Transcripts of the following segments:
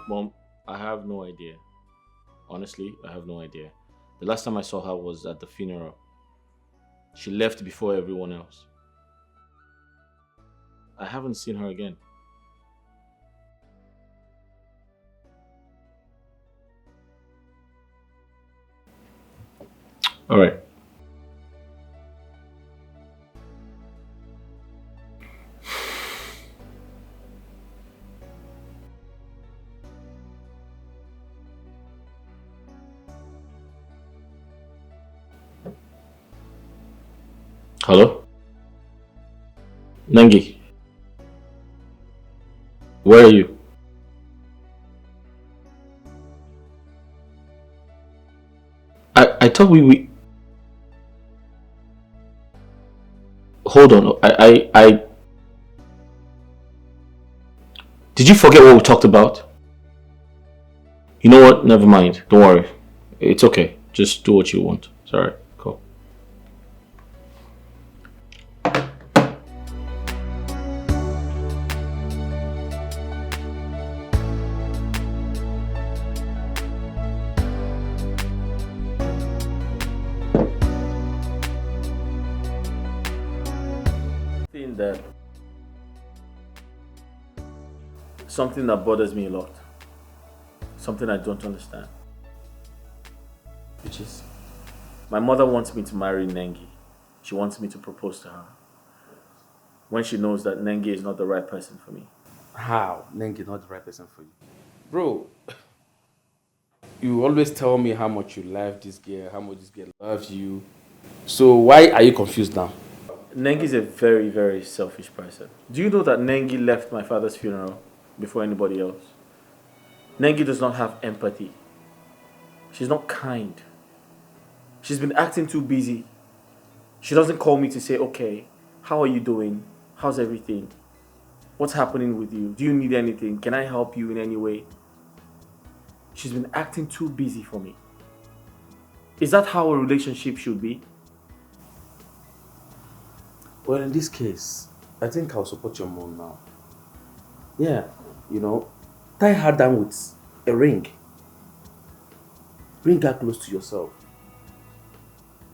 Mom, I have no idea. Honestly, I have no idea. The last time I saw her was at the funeral. She left before everyone else. I haven't seen her again. All right. Hello? Nengi, where are you? I thought we hold on. Did you forget what we talked about? You know what? Never mind. Don't worry. It's okay. Just do what you want. It's alright. Cool. That something that bothers me a lot, something I don't understand, which is my mother wants me to marry Nengi. She wants me to propose to her when she knows that Nengi is not the right person for me. How? Nengi not the right person for you? Bro, you always tell me how much you love this girl, how much this girl loves you. So why are you confused now? Nengi is a very, very selfish person. Do you know that Nengi left my father's funeral before anybody else? Nengi does not have empathy. She's not kind. She's been acting too busy. She doesn't call me to say, okay, how are you doing? How's everything? What's happening with you? Do you need anything? Can I help you in any way? She's been acting too busy for me. Is that how a relationship should be? Well, in this case, I think I'll support your mom now. Yeah, you know, tie her down with a ring. Bring her close to yourself.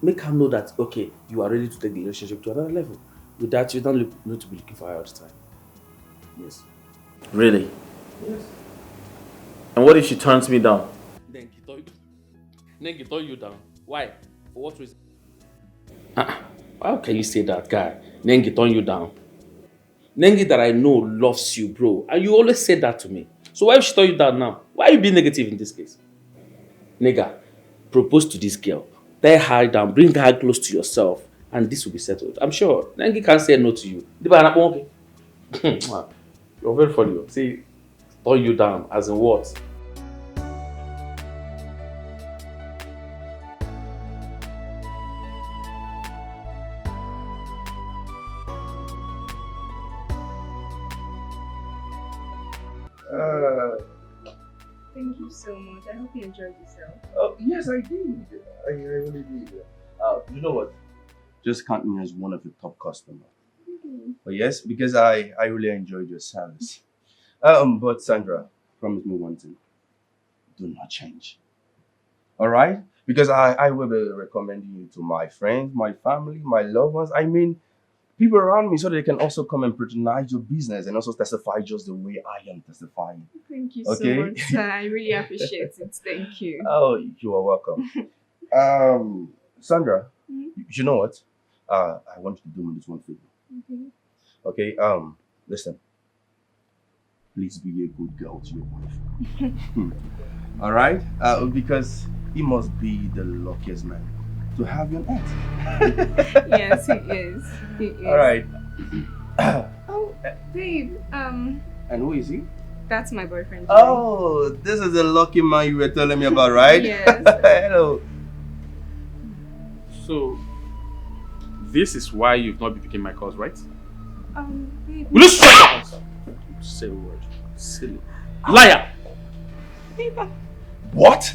Make her know that, okay, you are ready to take the relationship to another level. With that, you don't need to be looking for her all the time. Yes. Really? Yes. And what if she turns me down? Nengi turn you down. Why? For what reason? How can you say that, guy? Nengi turn you down. Nengi that I know loves you, bro. And you always say that to me. So why if she turn you down now? Why are you being negative in this case? Nigga, propose to this girl. Tie her down, bring her close to yourself, and this will be settled. I'm sure Nengi can't say no to you. You're very funny. See, turn you down, as in what? Thank you so much. I hope you enjoyed yourself. Oh, yes, I did. I really did. You know what? Just count me as one of the top customers. But yes, because I really enjoyed your service. But Sandra, promise me one thing. Do not change. All right? Because I will be recommending you to my friends, my family, my loved ones. I mean, people around me so they can also come and patronize your business and also testify just the way I am testifying. Thank you so much, sir. I really appreciate it. Thank you. Oh, you are welcome. Sandra, you know what? I want you to do me this one favor. Okay, listen. Please be a good girl to your wife. All right? Because he must be the luckiest man to have you on earth. Yes, he is. He is. All right. Oh, babe. And who is he? That's my boyfriend. Jerry. Oh, this is the lucky man you were telling me about, right? Yes. Hello. So, this is why you've not been picking my calls, right? Babe. Will you shut up? Say a word. Silly. Liar! Babe. What?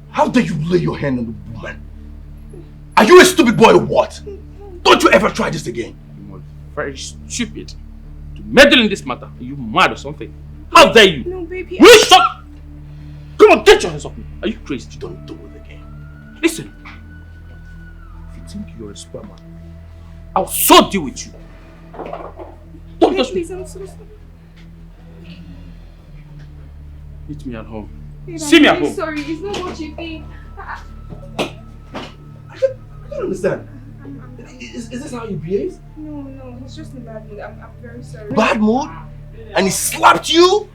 How dare you lay your hand on the woman? Are you a stupid boy or what? Don't you ever try this again. You must be very stupid to meddle in this matter. Are you mad or something? How dare you? No, baby. Will you stop? Come on, get your hands off me. Are you crazy? You don't do it again. Listen. If you think you're a sperm, I'll so deal with you. Don't touch me. Please, I'm so sorry. Meet me at home. Babe, See me at really home. Sorry, it's not what you think. I don't understand. Is this how he behaves? No, he's just in bad mood. I'm very sorry. Bad mood? And he slapped you?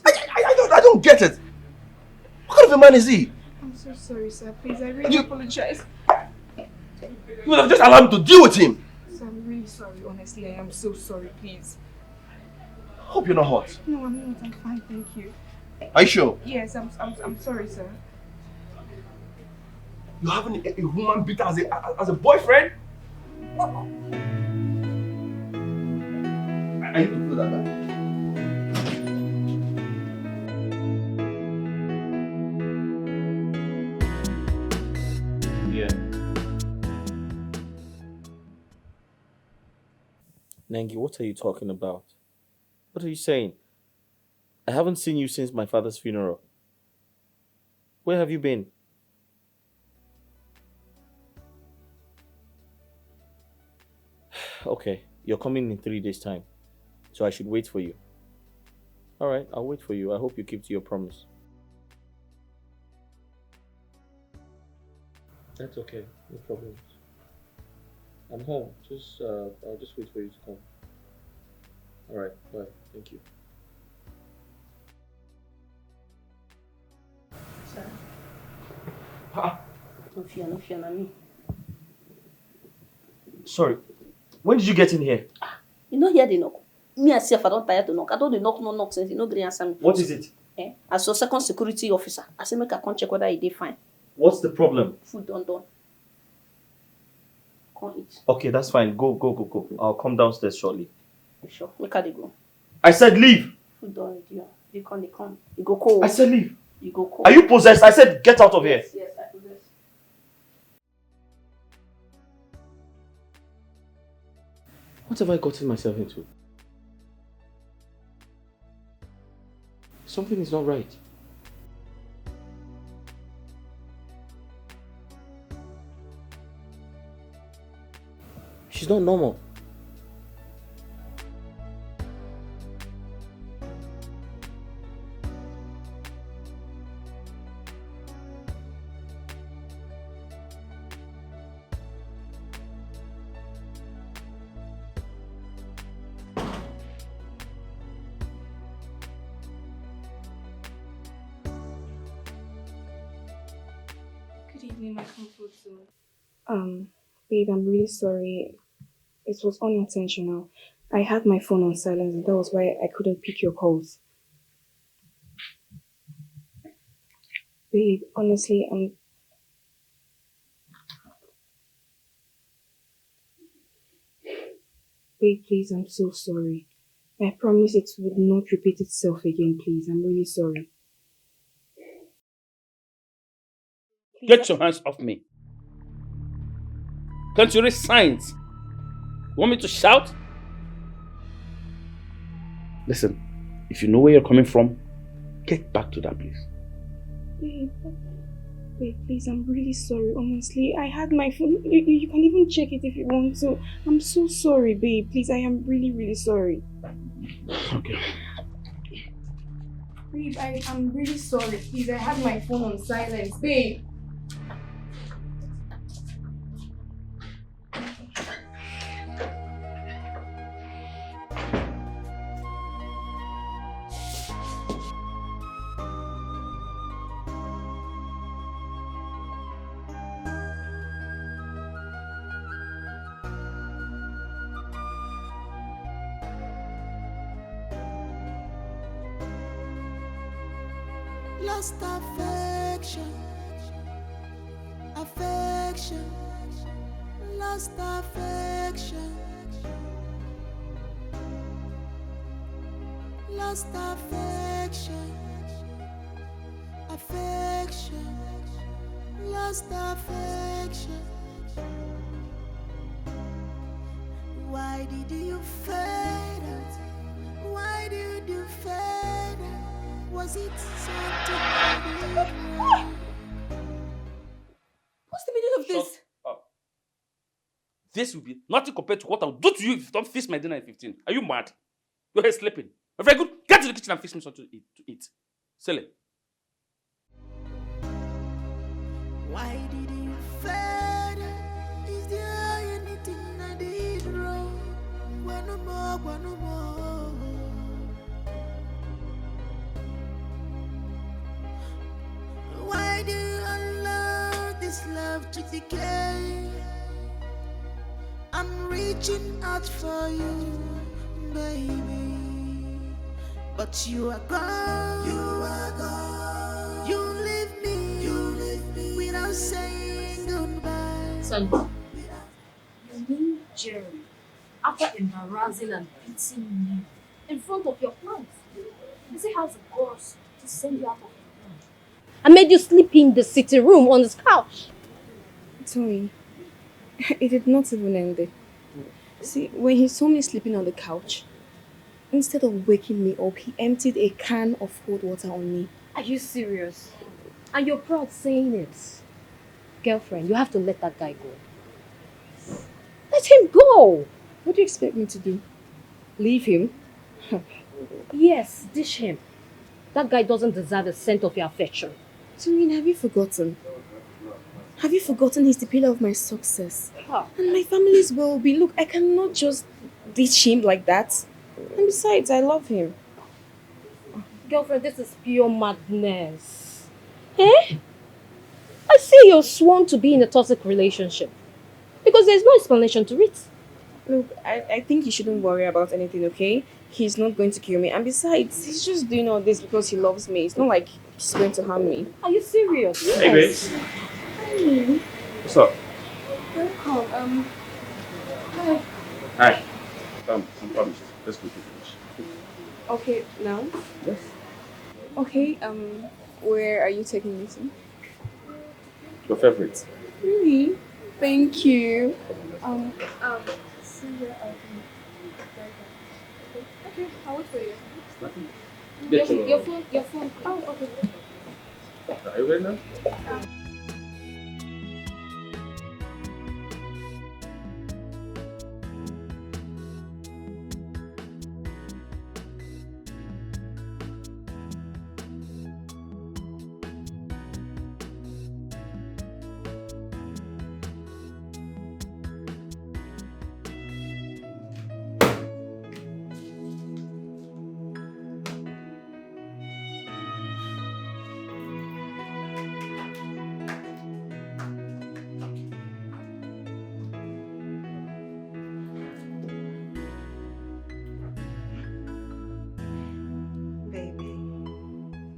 I don't get it. What kind of a man is he? I'm so sorry, sir. Please, I really apologize. You would have just allowed me to deal with him. Sir, I'm really sorry. Honestly, I am so sorry. Please. Hope you're not hot. No, I'm not. I'm fine. Thank you. Are you sure? Yes, I'm sorry, sir. You having a woman beater as a boyfriend? I need to put that back. Yeah. Nengi, what are you talking about? What are you saying? I haven't seen you since my father's funeral. Where have you been? Okay, you're coming in 3 days' time, so I should wait for you. All right, I'll wait for you. I hope you keep to your promise. That's okay, no problems. I'm home. I'll just wait for you to come. All right, bye. Thank you. Sir. Ha! No fear, me. Sorry, when did you get in here? You know here they knock. Me and self, I don't tire to knock. I don't dey knock since you no gree answer me. What is it? As your second security officer, I say make I come check whether he dey fine. What's the problem? Food done. Come eat. Okay, that's fine. Go. I'll come downstairs shortly. You sure? Make her dey go. I said leave! Food done ready. They come. You go cold. I said leave! You go cold. Are you possessed? I said get out of here! Yes, I possess. What have I gotten myself into? Something is not right. She's not normal. Good evening, my comfort zone. Babe, I'm really sorry. It was unintentional. I had my phone on silent and that was why I couldn't pick your calls. Babe, honestly, Babe, please, I'm so sorry. I promise it would not repeat itself again, please. I'm really sorry. Please, Get your hands off me. Can't you read signs? You want me to shout? Listen, if you know where you're coming from, get back to that place. Babe, please, I'm really sorry. Honestly, I had my phone. You can even check it if you want to. I'm so sorry, babe. Please, I am really, really sorry. Okay. Babe, I'm really sorry. Please, I had my phone on silence. Babe. Lost affection, lost affection, lost affection, lost affection. Why did you fade out? Why did you fade out? visit something. What's the meaning of this? Shut up. This will be nothing compared to what I'll do to you if you don't fix my dinner at 15. Are you mad? Your hair sleeping. Very good. Get to the kitchen and fix me something to eat. Sell it. Why did you fail? Is there anything I did wrong? One more, one more. Why do you allow this love to decay? I'm reaching out for you, baby, but you are gone. You are gone. You leave me. You leave me without saying goodbye. Son, you mean Jerry, after embarrassing and beating you in front of your plants, you see how the boss to send you out of the room? I made you sleep in the sitting room on this couch. Sorry. It did not even end there. See, when he saw me sleeping on the couch, instead of waking me up, he emptied a can of cold water on me. Are you serious? And you're proud saying it? Girlfriend, you have to let that guy go. Let him go! What do you expect me to do? Leave him? Yes, dish him. That guy doesn't deserve a cent of your affection. Serene, have you forgotten? Have you forgotten he's the pillar of my success? Huh. And my family's well-being. Look, I cannot just ditch him like that. And besides, I love him. Girlfriend, this is pure madness. Eh? I see you're sworn to be in a toxic relationship. Because there's no explanation to it. Look, I think you shouldn't worry about anything, okay? He's not going to kill me. And besides, he's just doing all this because he loves me. It's not like he's going to harm me. Are you serious? Hey, babes. Hi. What's up? Welcome. Hi. Hi. I'm promised. Let's go to finish. Okay, now? Yes. Okay, where are you taking me to? Your favorite? Really? Thank you. See where I'll be. Okay, I'll wait for you. Nothing. Your phone. Oh, okay. Are you ready now?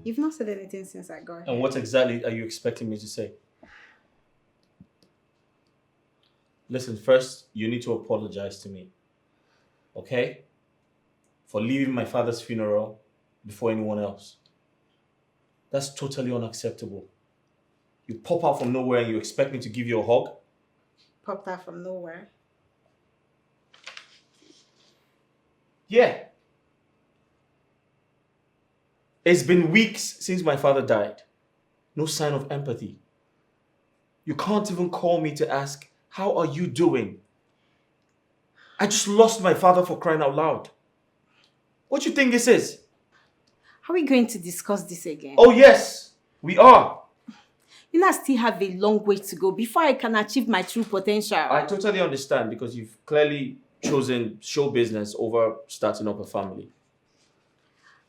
You've not said anything since I got here. And what exactly are you expecting me to say? Listen, first, you need to apologize to me. Okay? For leaving my father's funeral before anyone else. That's totally unacceptable. You pop out from nowhere and you expect me to give you a hug? Popped out from nowhere. Yeah. It's been weeks since my father died. No sign of empathy. You can't even call me to ask, how are you doing? I just lost my father, for crying out loud. What do you think this is? Are we going to discuss this again? Oh yes, we are. You know, I still have a long way to go before I can achieve my true potential. I totally understand because you've clearly chosen show business over starting up a family.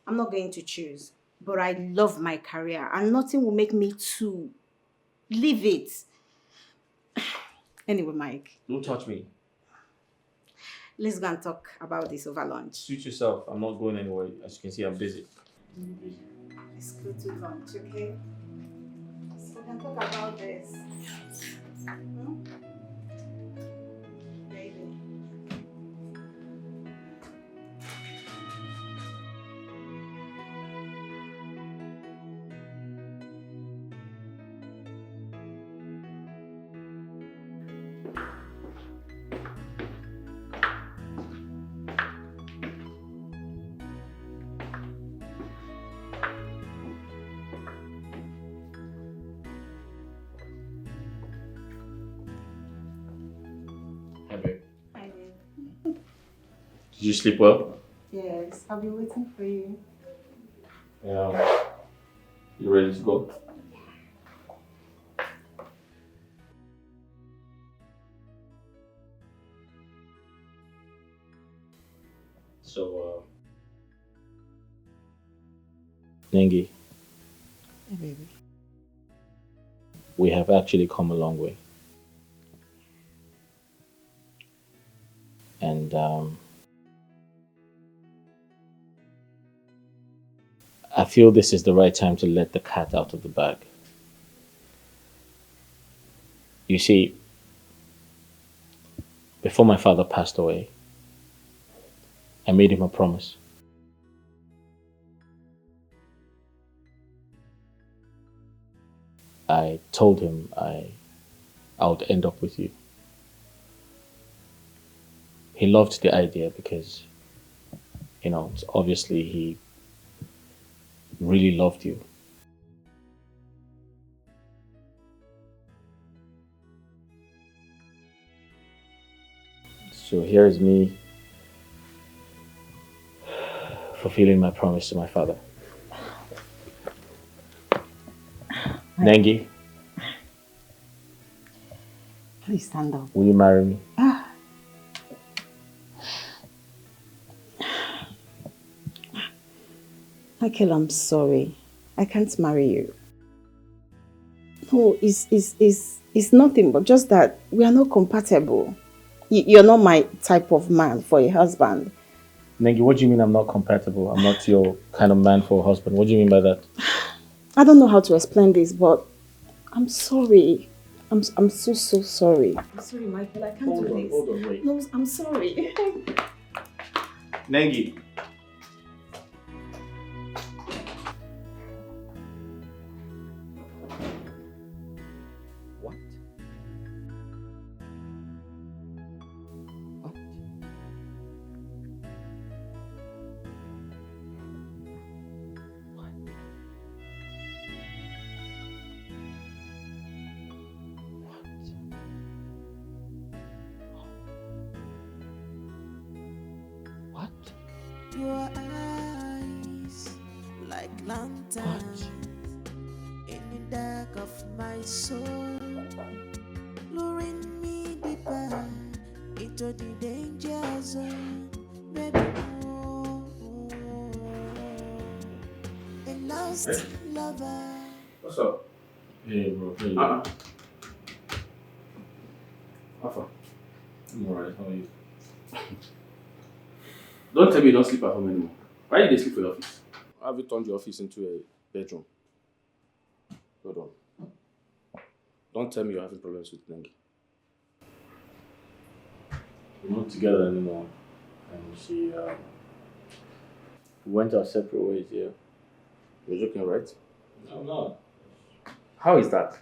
I'm not going to choose, but I love my career and nothing will make me to leave it. Anyway, Mike. Don't touch me. Let's go and talk about this over lunch. Suit yourself. I'm not going anywhere. As you can see, I'm busy. Let's go to lunch, okay? So we can talk about this. Hmm? Baby. Did you sleep well? Yes, I'll be waiting for you. Yeah. You ready to go? So, Nengi, Hey, baby. we have actually come a long way. And I feel this is the right time to let the cat out of the bag. You see, before my father passed away, I made him a promise. I told him I would end up with you. He loved the idea because, obviously he really loved you. So here's me fulfilling my promise to my father. Nengi, Please stand up. will you marry me? Michael, I'm sorry. I can't marry you. No, it's nothing but just that we are not compatible. You're not my type of man for a husband. Nengi, what do you mean I'm not compatible? I'm not your kind of man for a husband. What do you mean by that? I don't know how to explain this, but I'm sorry. I'm so sorry. I'm sorry, Michael. I can't do this. Hold on, wait. No, I'm sorry. Nengi. What? What? What? Your eyes like lanterns in the dark of my soul, luring me deeper into the danger zone. Baby, oh, a lost lover. What's up? Hey, bro. Hey, Alpha. I'm alright. How are you? Don't tell me you don't sleep at home anymore. Why did they sleep for your office? Have you turned your office into a bedroom? Hold on. Don't tell me you're having problems with Nengi. We're not together anymore. And she went our separate ways, yeah. You're joking, right? No, I'm not. How is that?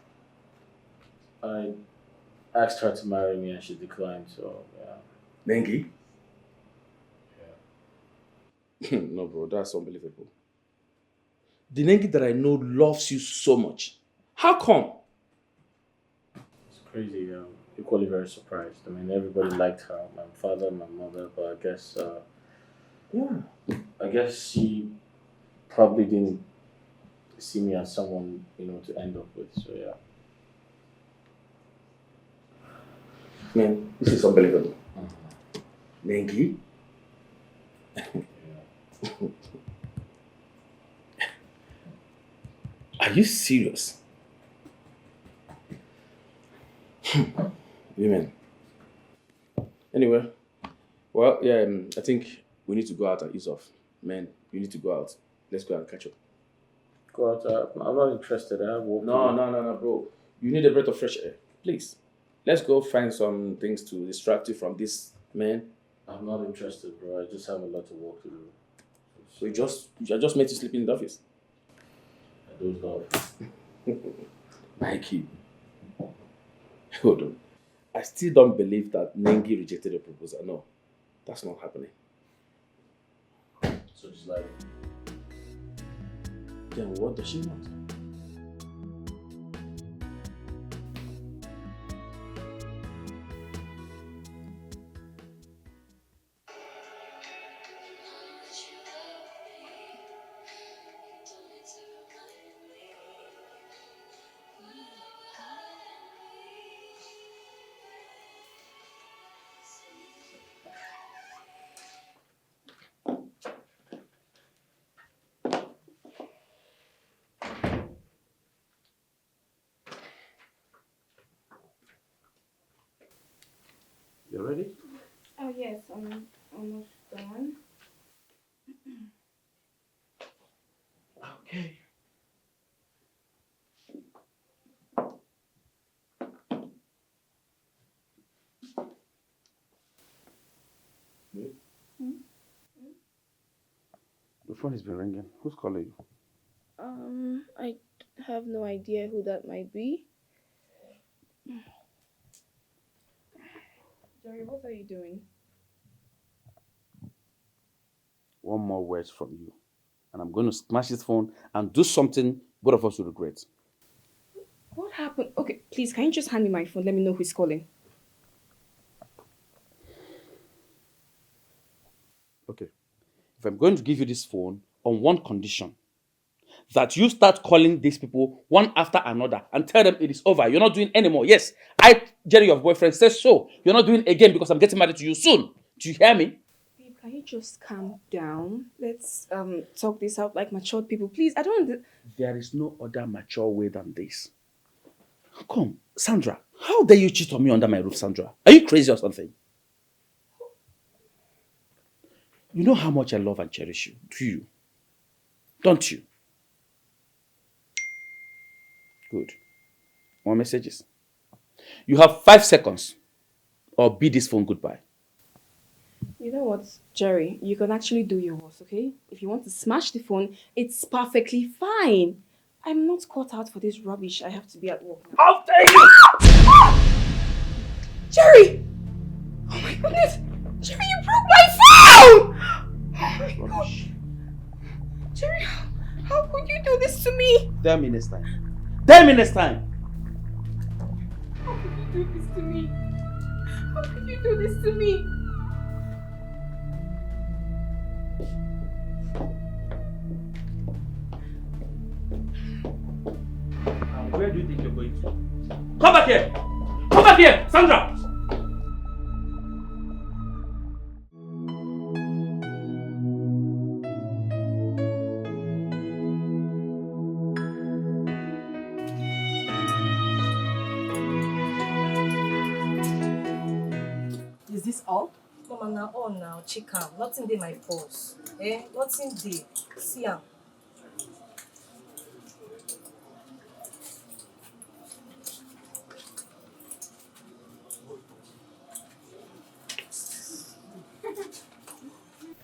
I asked her to marry me and she declined, so yeah. Nengi? Yeah. No, bro, that's unbelievable. The Nengi that I know loves you so much. How come? It's crazy. Equally very surprised. I mean, everybody liked her, my father, my mother, but I guess she probably didn't see me as someone, to end up with, so yeah. Man, this is unbelievable. Nengi? Are you serious? Women. Anyway, well, yeah, I think we need to go out and ease off. Man, you need to go out. Let's go and catch up. Go out. I'm not interested. I have work. No, bro. You need a breath of fresh air. Please. Let's go find some things to distract you from this man. I'm not interested, bro. I just have a lot of work to do. So I just made you sleep in the office. I dozed off. Mikey. Hold on. I still don't believe that Nengi rejected the proposal. No, that's not happening. So it's like, then what does she want? ready? Oh yes, I'm almost done. Okay. The phone has been ringing. Who's calling you? I have no idea who that might be. Jerry, what are you doing? One more word from you, and I'm going to smash this phone and do something both of us will regret. What happened? Okay, please, can you just hand me my phone? Let me know who's calling. Okay. If I'm going to give you this phone on one condition, that you start calling these people one after another and tell them it is over. You're not doing anymore. Yes, Jerry, your boyfriend, says so. You're not doing again because I'm getting married to you soon. Do you hear me? Babe, can you just calm down? Let's talk this out like matured people. Please, I don't... There is no other mature way than this. Come, Sandra, how dare you cheat on me under my roof, Sandra? Are you crazy or something? You know how much I love and cherish you, do you? Don't you? Good. More messages. You have 5 seconds or bid this phone goodbye. You know what, Jerry? You can actually do your worst, okay? If you want to smash the phone, it's perfectly fine. I'm not caught out for this rubbish. I have to be at work now. How dare you! Jerry! Oh my goodness! Jerry, you broke my phone! Oh my gosh. Jerry, how could you do this to me? Tell me next time. Tell me next time! How could you do this to me? How could you do this to me? And where do you think you're going to? Come back here! Come back here! Sandra! Is this all? Mama, now all now, chicken. Nothing dey my purse. Nothing dey. See am.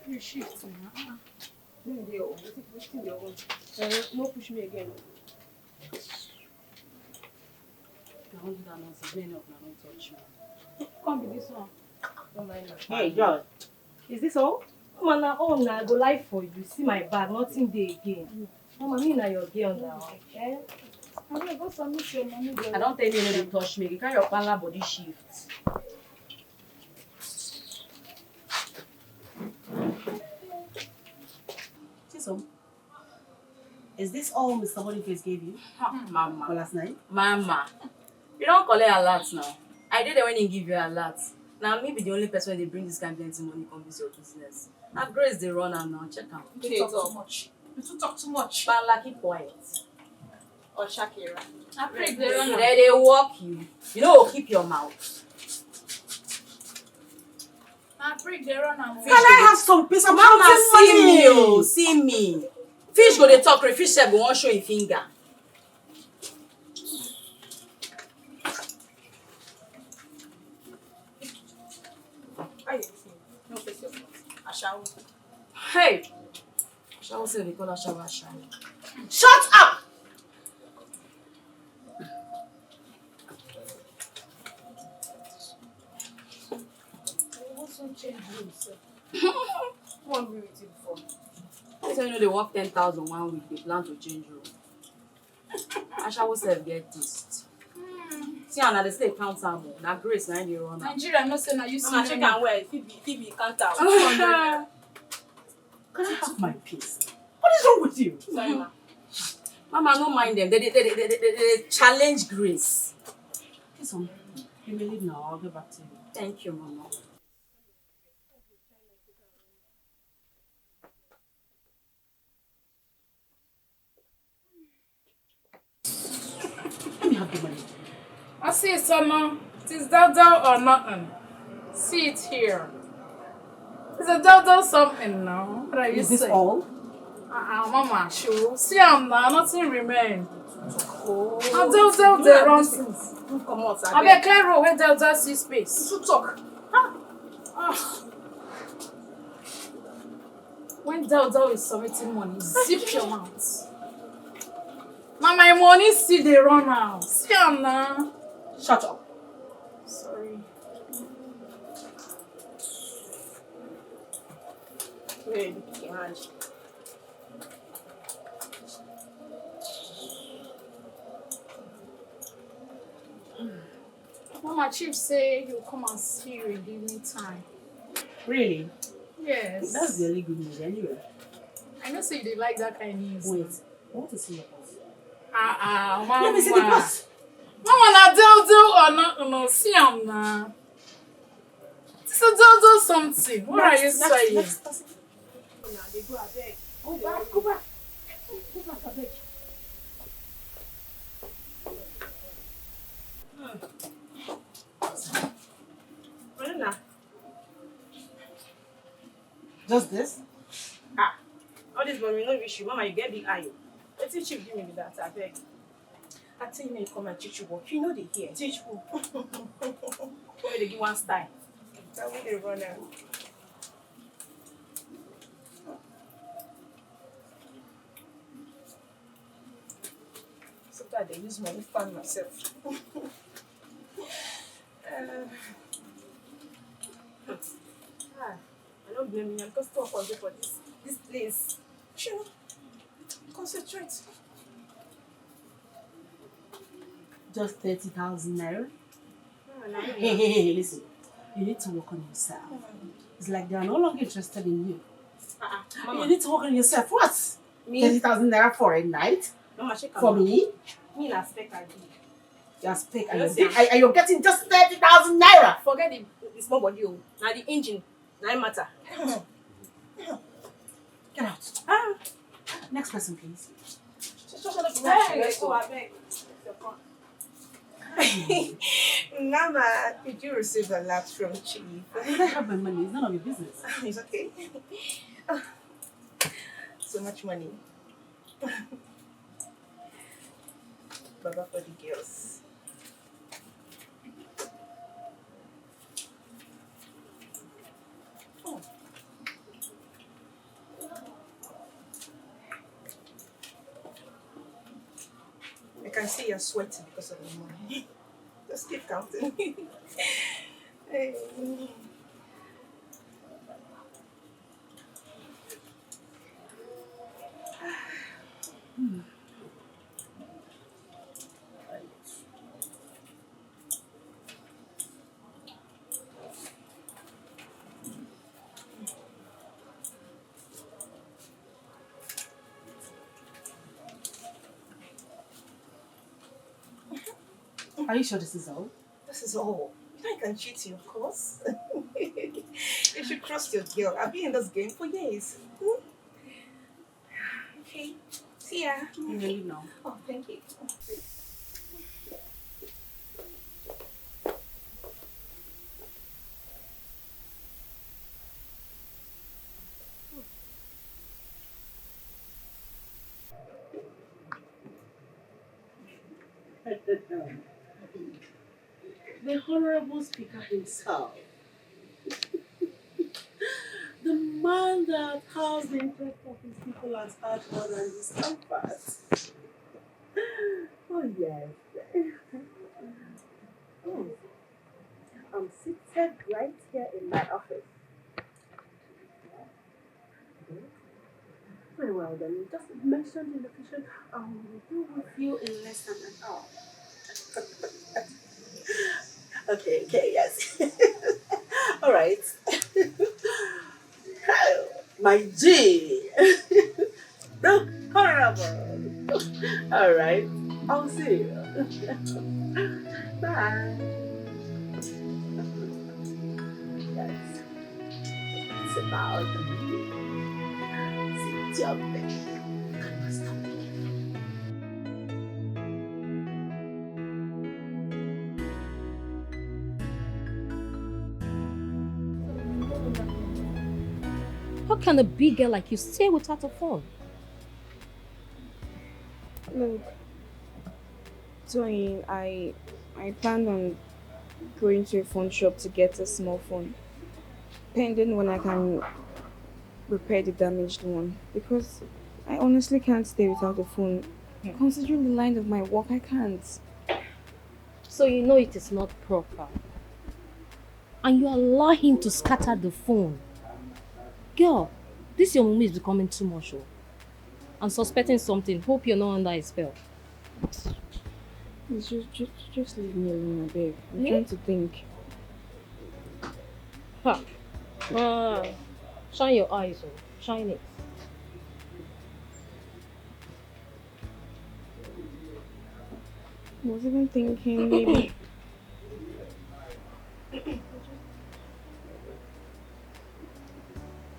You shift now. No push me again. I won't do that nonsense. Many of them don't touch me. Come with this one. Don't mind me. Hey, John. Is this all? Mama, now all now, I go lie for you. See my bag, nothing dey again. Mama, me na your girl now. I'm gonna go submit your money. I don't tell you no dey touch me. You carry your parlor body shift. Chisom, is this all Mr. Boniface gave you for Mama. last night? Mama. You don't collect alert now. I did it when he give you alert. Now me be the only person they bring this kind of plenty money come visit your business. Now Grace they run am now. Check am. You talk too much. You talk too much. Bala, keep quiet. Or Shakira. I pray they walk you. You know, keep your mouth. I pray they run am. Can I have some peace? I'm Mama, counting see money. me, oh, see me. Fish go dey talk, fish sef go wan show him finger. No face your mouth. Ashawo. Hey! Ashawo say they call Ashawo Ashawo. Shut up! One agree with you before. So you know they work 10,000 1 week, they plan to change room. Ashawo sef get this. See how na dey say count am o. Na Grace na dey run am. Nigeria no say na you see. Mama, check am well. Fit be count am. Can I have my peace? What is wrong with you? Sorry, ma. Mama, no mind them. They challenge Grace. Chisom, you may leave now. I'll get back to you. Thank you, Mama. Let me have the money. I see summer. It is thou or nothing. See it here. It's a double something now. What are you Is this saying? all? Mama, sure. See, I'm now. Nothing remain. Oh. I'll tell the wrong things. Come on, sir. I'll be a clear road where Delta see space. You talk. When Delta is submitting money, zip your mouth. Now my money see they run out. See, I'm now. Shut up. Sorry. Wait, Kihanj. Mama Chief say he'll come and see you in the evening time. Really? Yes. That's really good news anyway. I know say you dey like that kind of news. Wait, I want to see your boss. Mama. Let me see the boss. Mama na do or not? No, see am na. This is do something. What are you saying? Next. Now they go abeg. Go back. Go back abeg. Regina. Just this? All this money no reach you. Mama, you get big eye. Let's see Chief give me that, I beg. I tell you, come and teach you work. You know they hear. Teach who? Maybe they give one style. That way they run out. Sometimes they use money to fund myself. I don't blame you. I'm just too hungry for this place. Sure. Concentrate. Just 30,000 naira. Hey, listen. You need to work on yourself. It's like they are no longer interested in you. You need to work on yourself. What? 30,000 naira for a night? Mama, for me? Me na spec I do. You're spec and you're getting just 30,000 naira. Forget the small body. Now the engine. Now it matter. Get out. Next person, please. Mama, did you receive a lot from Chief? I have my money. It's none of your business. It's okay. So much money. Baba for the girls. Oh. I can see you're sweating because of the money. Just keep counting. Hey. Are you sure this is all? This is all. You know I can cheat you, of course. You should trust your girl. I've been in this game for years. Okay. See ya. You really know. Oh, thank you. The Honorable Speaker himself. The man that has the interest of his people at heart more than his comfort. Oh, yes. Oh. I'm seated right here in my office. Very well then. Just mention the location. I will be with you in less than an hour. Okay, yes. All right. My G. The Honorable. All right. I'll see you. Bye. Yes. It's about me. See, jumping. can a big girl like you stay without a phone? Look, Tony, I planned on going to a phone shop to get a small phone, pending when I can repair the damaged one. Because I honestly can't stay without a phone. Considering the line of my work, I can't. So you know it is not proper. And you allow him to scatter the phone. Girl, this your mummy is becoming too much. Oh. I'm suspecting something. Hope you're not under a spell. Please, just leave me alone, I beg. I'm trying to think. Ha. Shine your eyes, oh. Shine it. I was even thinking maybe.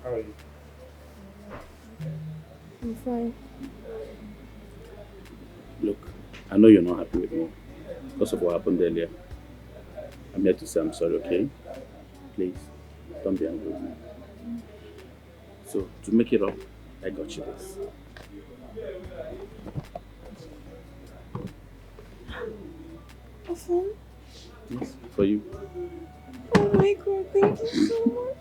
How are you? I'm fine. Look, I know you're not happy with me because of what happened earlier. I'm here to say I'm sorry, okay? Please, don't be angry with me. So, to make it up, I got you this. A phone? Yes, for you. Oh my god, thank you so much.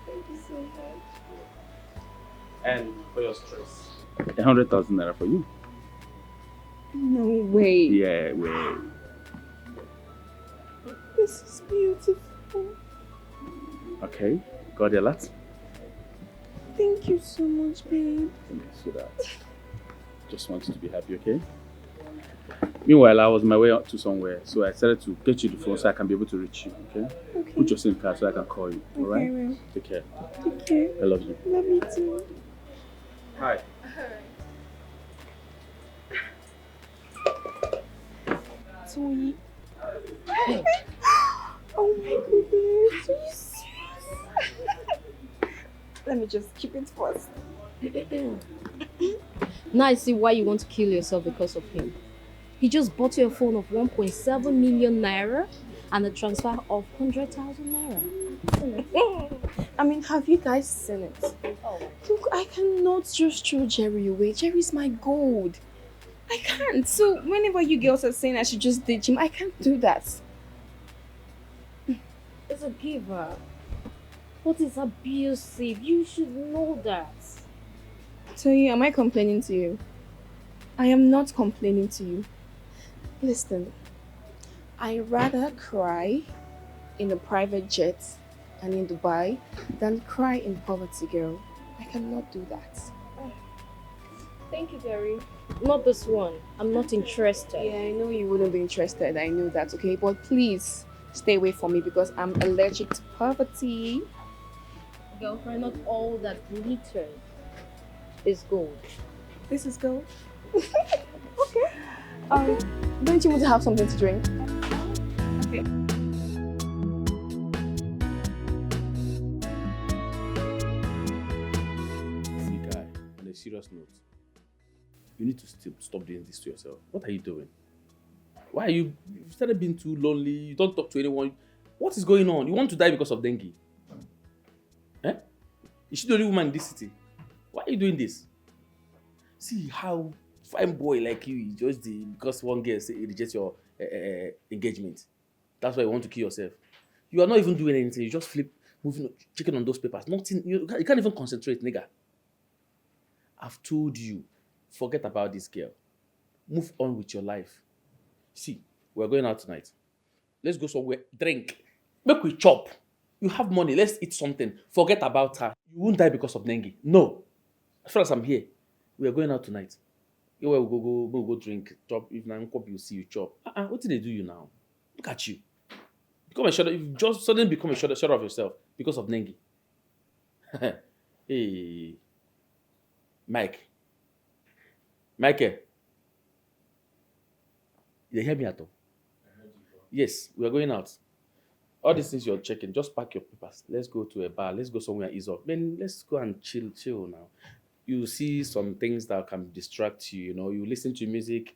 Thank you so much. And for your stress, 100,000 naira for you. No way. Yeah, way. This is beautiful. Okay, got a lot? Thank you so much, babe. Thank you so that. Just want you to be happy, okay? Meanwhile, I was on my way out to somewhere, so I decided to get you the phone so I can be able to reach you, okay? Okay. Put your SIM card so I can call you, Okay, alright? well. Take care. Take care. I love you. Love you too. Hi. Sweet. Oh my goodness. Are you serious? Let me just keep it first. Now I see why you want to kill yourself because of him. He just bought you a phone of 1.7 million naira and a transfer of 100,000 naira. I mean, have you guys seen it? Oh. Look, I cannot just throw Jerry away. Jerry's my gold. I can't. So whenever you girls are saying I should just ditch him, I can't do that. It's a giver. But it's abusive. You should know that. So am I complaining to you? I am not complaining to you. Listen, I'd rather cry in a private jet and in Dubai than cry in poverty, girl. I cannot do that. Thank you, Gary. Not this one. I'm not interested. Yeah, I know you wouldn't be interested. I know that, okay? But please stay away from me because I'm allergic to poverty. Girlfriend, not all that glitters is gold. This is gold. Okay. Don't you want to have something to drink? Okay. See, guy, on a serious note, you need to stop doing this to yourself. What are you doing? Why are you started being too lonely? You don't talk to anyone. What is going on? You want to die because of dengue? Eh? Is she the only woman in this city? Why are you doing this? See how fine boy like you just because one girl say rejects your engagement. That's why you want to kill yourself. You are not even doing anything. You just moving, checking on those papers. Nothing. You can't even concentrate, nigga. I've told you, forget about this girl. Move on with your life. See, we're going out tonight. Let's go somewhere. Drink. Make we chop. You have money. Let's eat something. Forget about her. You won't die because of dengue. No. As far as I'm here, we are going out tonight. You will go drink, chop. If na you see you chop. What did they do you now? Look at you. Become a shadow. You just suddenly become a shadow of yourself because of dengue. Hey, Mike. Michael. You hear me at all? Yes, we are going out. All these things you're checking, just pack your papers. Let's go to a bar. Let's go somewhere ease up. Man, let's go and chill now. You see some things that can distract you, you listen to music,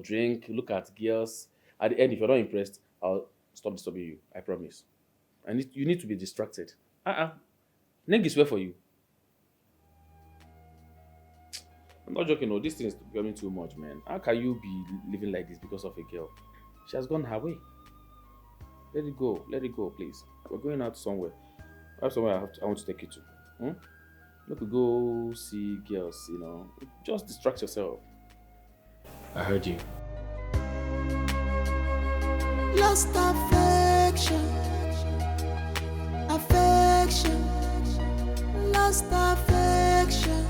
drink, look at girls. At the end, if you're not impressed, I'll stop disturbing you. I promise. You need to be distracted. Nengi swear for you. I'm not joking, no. This thing is becoming too much, man. How can you be living like this because of a girl? She has gone her way. Let it go. Let it go, please. We're going out somewhere. I have somewhere I want to take you to. You could go see girls, you know. Just distract yourself. I heard you. Lost affection, affection, lost affection,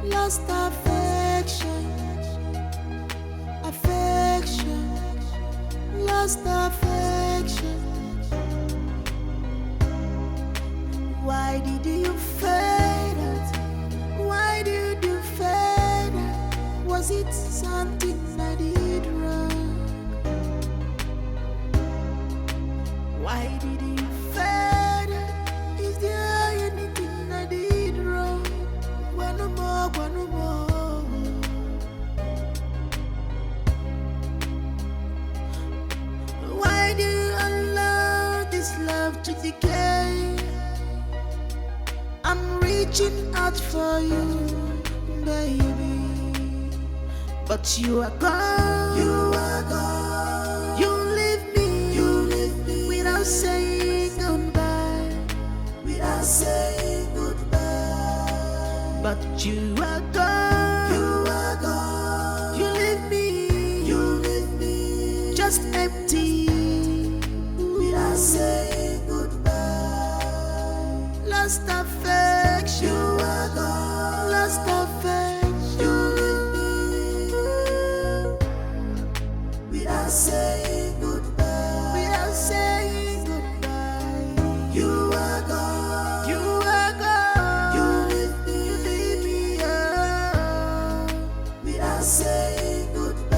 lost affection, affection, lost affection. Why did you fade out? Why did you fade out? Was it something I did wrong? Why did you fade out? Is there anything I did wrong? One more, one more. Why do you allow this love to decay? I'm reaching out for you, baby, but you are gone. You are gone. You leave me without saying goodbye, without saying goodbye. But you are gone. You are gone. You leave me just empty, without saying goodbye. Lost affection, you are gone. Lost affection, you leave me without saying goodbye. Without saying goodbye, you are gone. You are gone. You leave me without saying goodbye.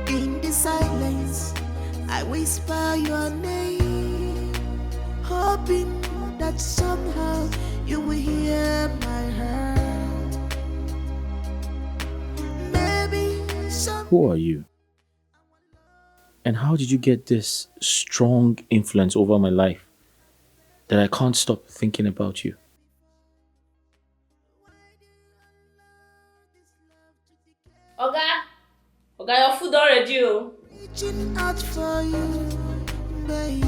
In the silence, I whisper your name, hoping that somehow you will hear my heart. Maybe some. Who are you? And how did you get this strong influence over my life that I can't stop thinking about you? Oga, your food already, oh. Reaching out for you, baby,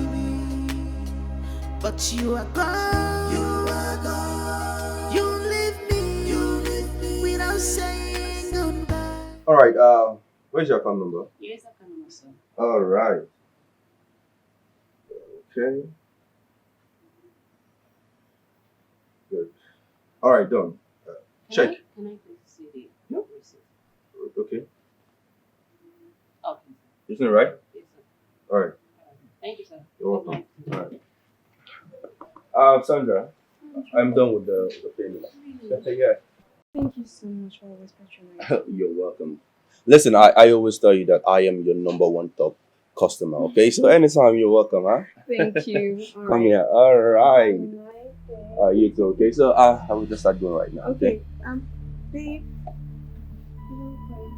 but you are gone. You are gone. You leave me without saying goodbye. All right. Where's your account number? Yes, I can answer. All right. Okay. Good. All right. Done. Check. Can I please see the Yep. receipt? Okay. Okay. Isn't it right? Yes, sir. All right. Thank you, sir. You're welcome. Good All right. Sandra, I'm done with the payment. Yeah. Thank you so much for always patronizing. You're welcome. Listen, I always tell you that I am your number one top customer. Okay, so anytime you're welcome, huh? Thank you. All Come right. here. All right. Have a nice day. You too. Okay, so I will just start going right now. Okay. Babe. You don't cry.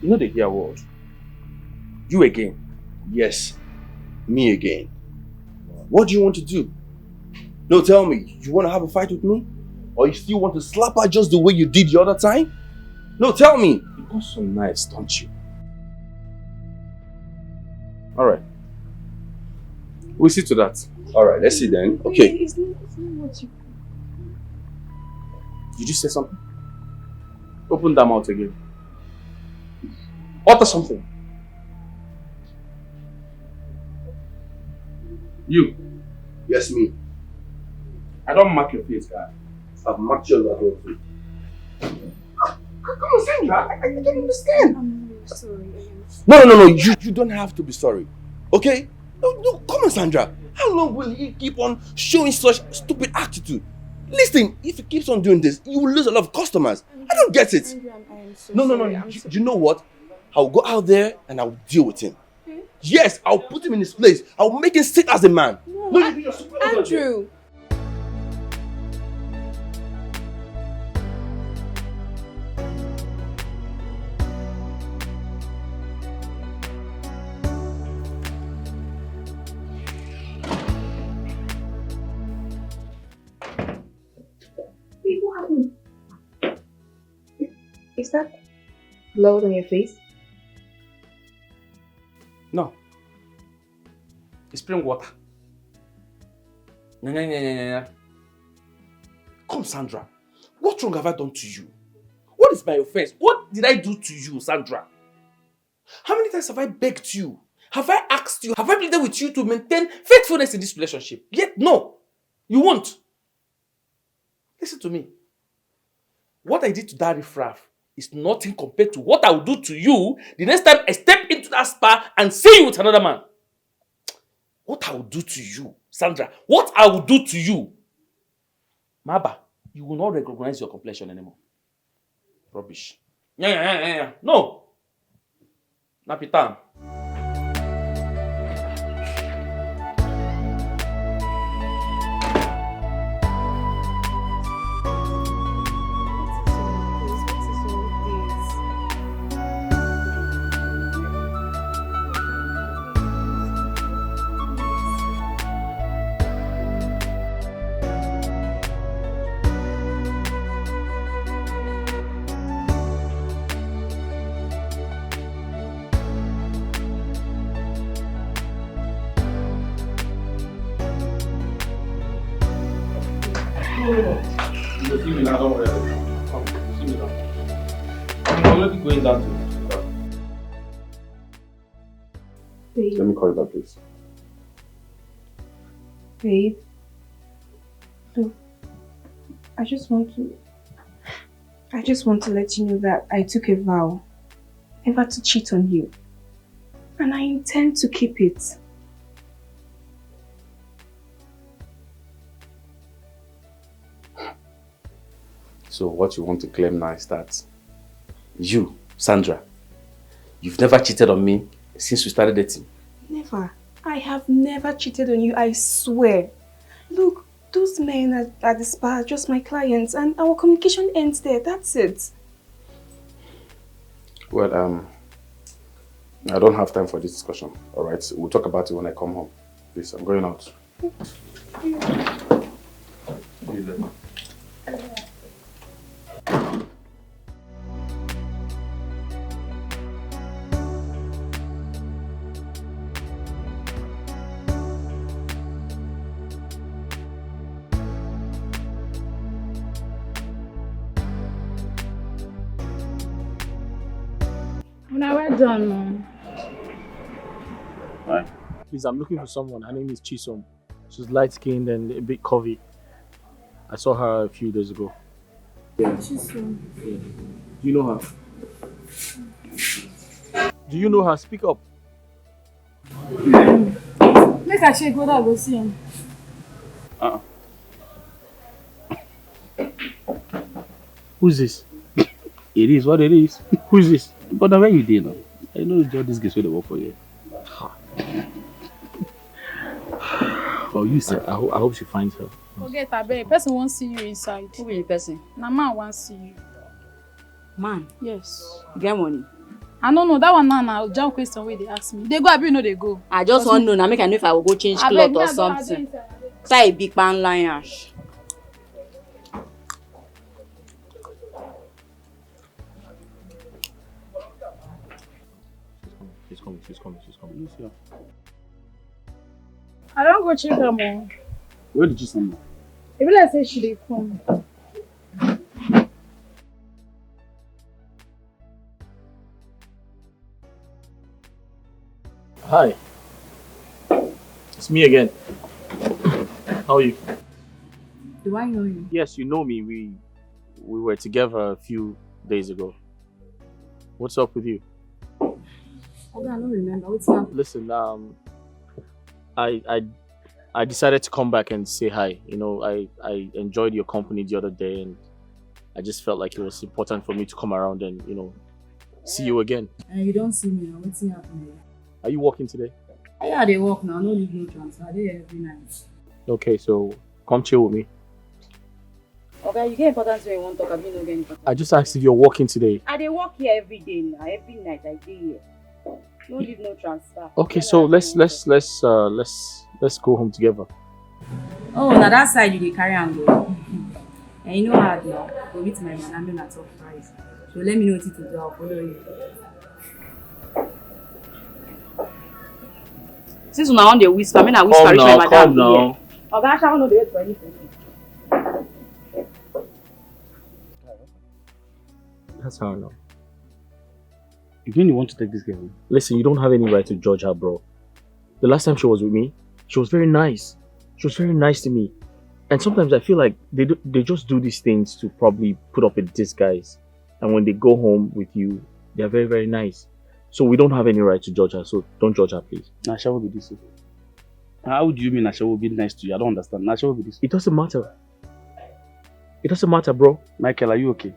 You know the hear word. You again. Yes, me again. What do you want to do? No, tell me. You want to have a fight with me, or you still want to slap her just the way you did the other time? No, tell me. You got some knives, don't you? Alright. We'll see to that. All right, let's see then. Okay. It's not what you. Did you say something? Open that mouth again. Utter something. You. Yes, me. I don't mark your face, guy. I've marked your level too. Come on, Sandra. I don't understand. I'm really sorry. No. You don't have to be sorry. Okay? No, come on, Sandra. How long will he keep on showing such stupid attitude? Listen, if he keeps on doing this, you will lose a lot of customers. I don't get it. Andrew, I'm so No. sorry. You know what? I'll go out there and I'll deal with him. Yes, I'll put him in his place. I'll make him sit as a man. No, Andrew. What happened? Is that blood on your face? No. It's spring water. No. Come, Sandra. What wrong have I done to you? What is my offense? What did I do to you, Sandra? How many times have I begged you? Have I asked you? Have I pleaded with you to maintain faithfulness in this relationship? Yet, no. You won't. Listen to me. What I did to that riffraff is nothing compared to what I will do to you the next time I step into that spa and see you with another man. What I will do to you, Sandra, what I will do to you. Maba, you will not recognize your complexion anymore. Rubbish. Yeah. No. Napitan. Let me call you back, please. Babe, look, I just want to let you know that I took a vow never to cheat on you. And I intend to keep it. So what you want to claim now is that you, Sandra, you've never cheated on me since we started dating? Never. I have never cheated on you, I swear. Look, those men at the spa are just my clients and our communication ends there, that's it. Well, I don't have time for this discussion, alright? We'll talk about it when I come home. Please, I'm going out. Now we're done, Mom. Right. Please, I'm looking for someone. Her name is Chisom. She's light-skinned and a bit curvy. I saw her a few days ago. Yeah. Chisom. Yeah. Do you know her? Do you know her? Speak up. Make I shake what I go see him. Who's this? It is what it is. Who's this? But where you did now? I know all these guys where they work for you. Well, you said, I hope she finds her. Forget her, babe. Person won't see you inside. Who be the person? Now man won't see you. Man? Yes. Get money? I don't know. That one now, job question where they ask me. They go, I know they go. I just want to know. Now make I know if I will go change clothes or something. Say a big pan lion. She's coming. You see her? I don't go check her more. Where did you send her? If I say she dey come. Hi. It's me again. How are you? Do I know you? Yes, you know me. We were together a few days ago. What's up with you? Okay, I don't remember. What's up? Listen, I decided to come back and say hi. You know, I enjoyed your company the other day, and I just felt like it was important for me to come around and, you know, see you again. And you don't see me now. What's happening? Are you working today? Yeah, they work now. No leave, no transfer. They every night. Okay, so come chill with me. Okay, you get important so you won't talk. I mean, no get important. I just asked if you're working today. I they work here every day now. Every night I do here. No leave, no transfer. Okay, so let's go home together. Oh, now that side you dey carry and go. And you know how I do. Go meet my man. I'm doing a top price. So let me know what to do. I'll follow you. Since una on the whisper, I mean I whisper reach my madam. Come now. Okay, I shall not wait for anything. That's how I know. You don't want to take this girl? Listen, you don't have any right to judge her, bro. The last time she was with me, she was very nice. She was very nice to me. And sometimes I feel like they just do these things to probably put up a disguise. And when they go home with you, they're very, very nice. So we don't have any right to judge her, so don't judge her, please. Nasha will be this way. How do you mean Nasha will be nice to you? I don't understand. Nasha will be this way. It doesn't matter. It doesn't matter, bro. Michael, are you okay?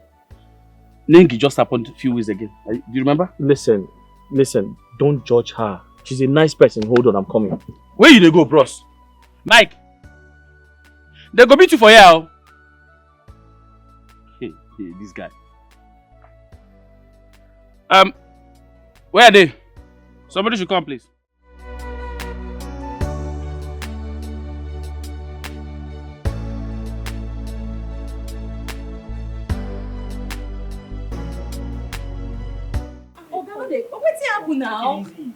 Nengi just happened a few weeks ago. Do you remember? Listen, don't judge her. She's a nice person. Hold on, I'm coming. Where you they go, bros? Mike! They go beat you for here. Hey, this guy. Where are they? Somebody should come, please. What's happening now? Okay,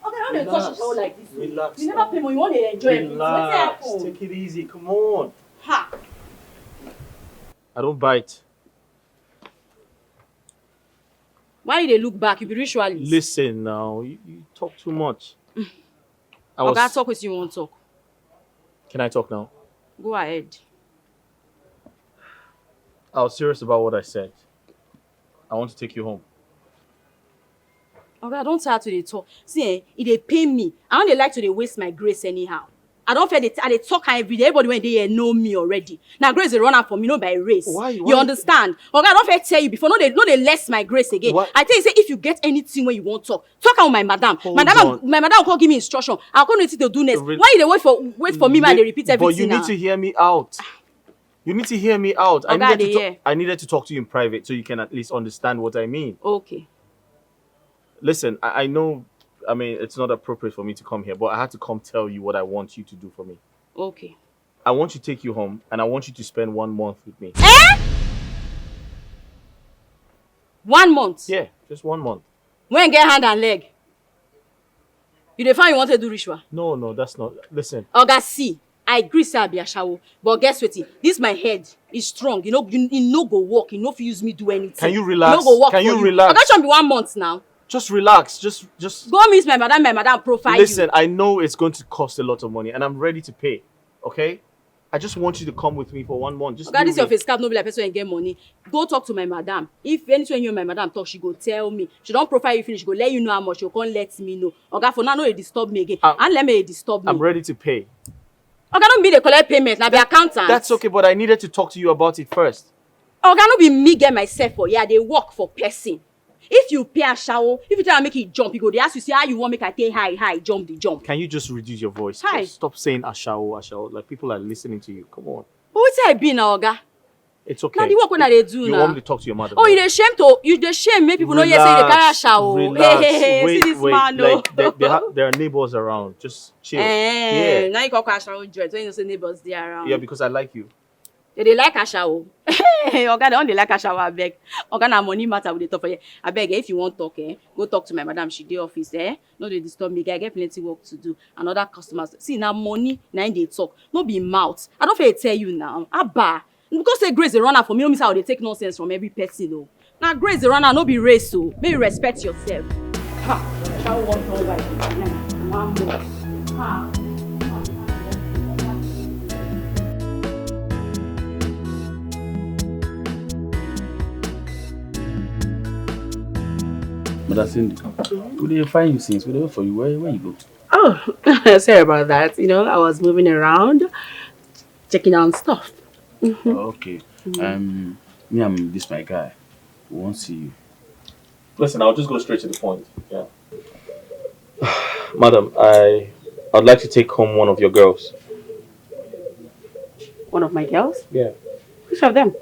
how they touch the like this? Relax. You never pay more, you want to enjoy it. What's happening? Take it easy. Come on. Ha! I don't bite. Why they look back? You be ritualist. Listen now. You talk too much. Okay, talk with you won't talk. Can I talk now? Go ahead. I was serious about what I said. I want to take you home. Okay, I don't try to dey talk. See, it dey pain me. I don't dey like to dey waste my grace anyhow. I don't feel I dey talk every day. Everybody when they here know me already. Now grace dey run out for me, no by race. Why? You understand? Okay, I don't feel tell you before. No, they less my grace again. Why? I tell you, say if you get anything when you want talk out with my madam. My madam will give me instruction. I'll come to do next. Why you dey wait for me, man? They repeat everything. But you need to hear me out. You need to hear me out. Okay, I needed to talk to you in private so you can at least understand what I mean. Okay. Listen, I know, I mean, it's not appropriate for me to come here, but I had to come tell you what I want you to do for me. Okay. I want you to take you home, and I want you to spend 1 month with me. 1 month? Yeah, just 1 month. When get hand and leg? You dey find you want to do ritual? No, that's not. Listen. Oga, see, I agree say I be a shawo, but guess what? This my head is strong. You know, you no go work. You no fit use me do anything. Can you relax? No go work Can for you relax? Oga, should be 1 month now. Just relax. Just. Go meet my madam profile. Listen, I know it's going to cost a lot of money, and I'm ready to pay. Okay? I just want you to come with me for 1 month. Just. Oga, this your face cap no be like person and get money. Go talk to my madam. If anything you and my madam talk, she go tell me. She don't profile you finish. She go let you know how much. She can't let me know. Oga, for now, no, it disturb me again. And let me disturb me. I'm ready to pay. Oga, don't be the collect payment. Now be accountant. That's okay, but I needed to talk to you about it first. Oga, no be me get myself for. Yeah, they work for person. If you pay a shower, if you try to make it jump, you go. They ask you, say how you want make I take high, jump the jump. Can you just reduce your voice? Hi. Just stop saying ashao. Like people are listening to you. Come on. But what's I be now, Oga? It's okay. Now the work when they do you now. want me to talk to your mother? Oh, you the shame make people know you say they carry a shower. Relax. Hey, wait, see this wait. man, no. Like, there are neighbors around. Just chill. Yeah. Now you call a shower dread when you say neighbors there around. Yeah, because I like you. They like a shower. Oga, they don't like a shower, I beg. Oga, na money matter with the top of you. I beg, if you want talk, go talk to my madam. She dey office, No, they disturb me. I get plenty work to do. And other customers. See, now money, now they talk. No be mouth. I don't feel tell you now. Abba. Because say grace the runner for me, no miss how they take nonsense from every person, no. Now grace the runner, no be race, so maybe respect yourself. Ha! Shall want to over 1 month. Ha! Mother Cindy, we didn't find you since. We wait for you. Where you go? Oh, sorry about that. You know, I was moving around, checking on stuff. Oh, okay. Me and this my guy. We won't see you. Listen, I'll just go straight to the point. Yeah. Madam, I'd like to take home one of your girls. One of my girls? Yeah. Which of them?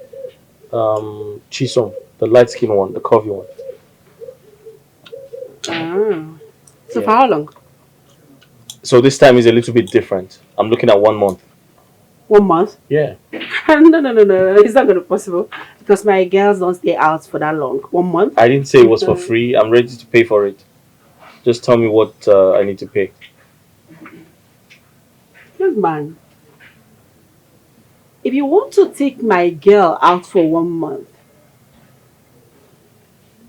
Chisom, the light skinned one, the curvy one. Ah. So Yeah. for how long? So this time is a little bit different. I'm looking at 1 month. 1 month? Yeah. No. It's not going to be possible because my girls don't stay out for that long. 1 month? I didn't say it was for free. I'm ready to pay for it. Just tell me what I need to pay. Young man, if you want to take my girl out for 1 month,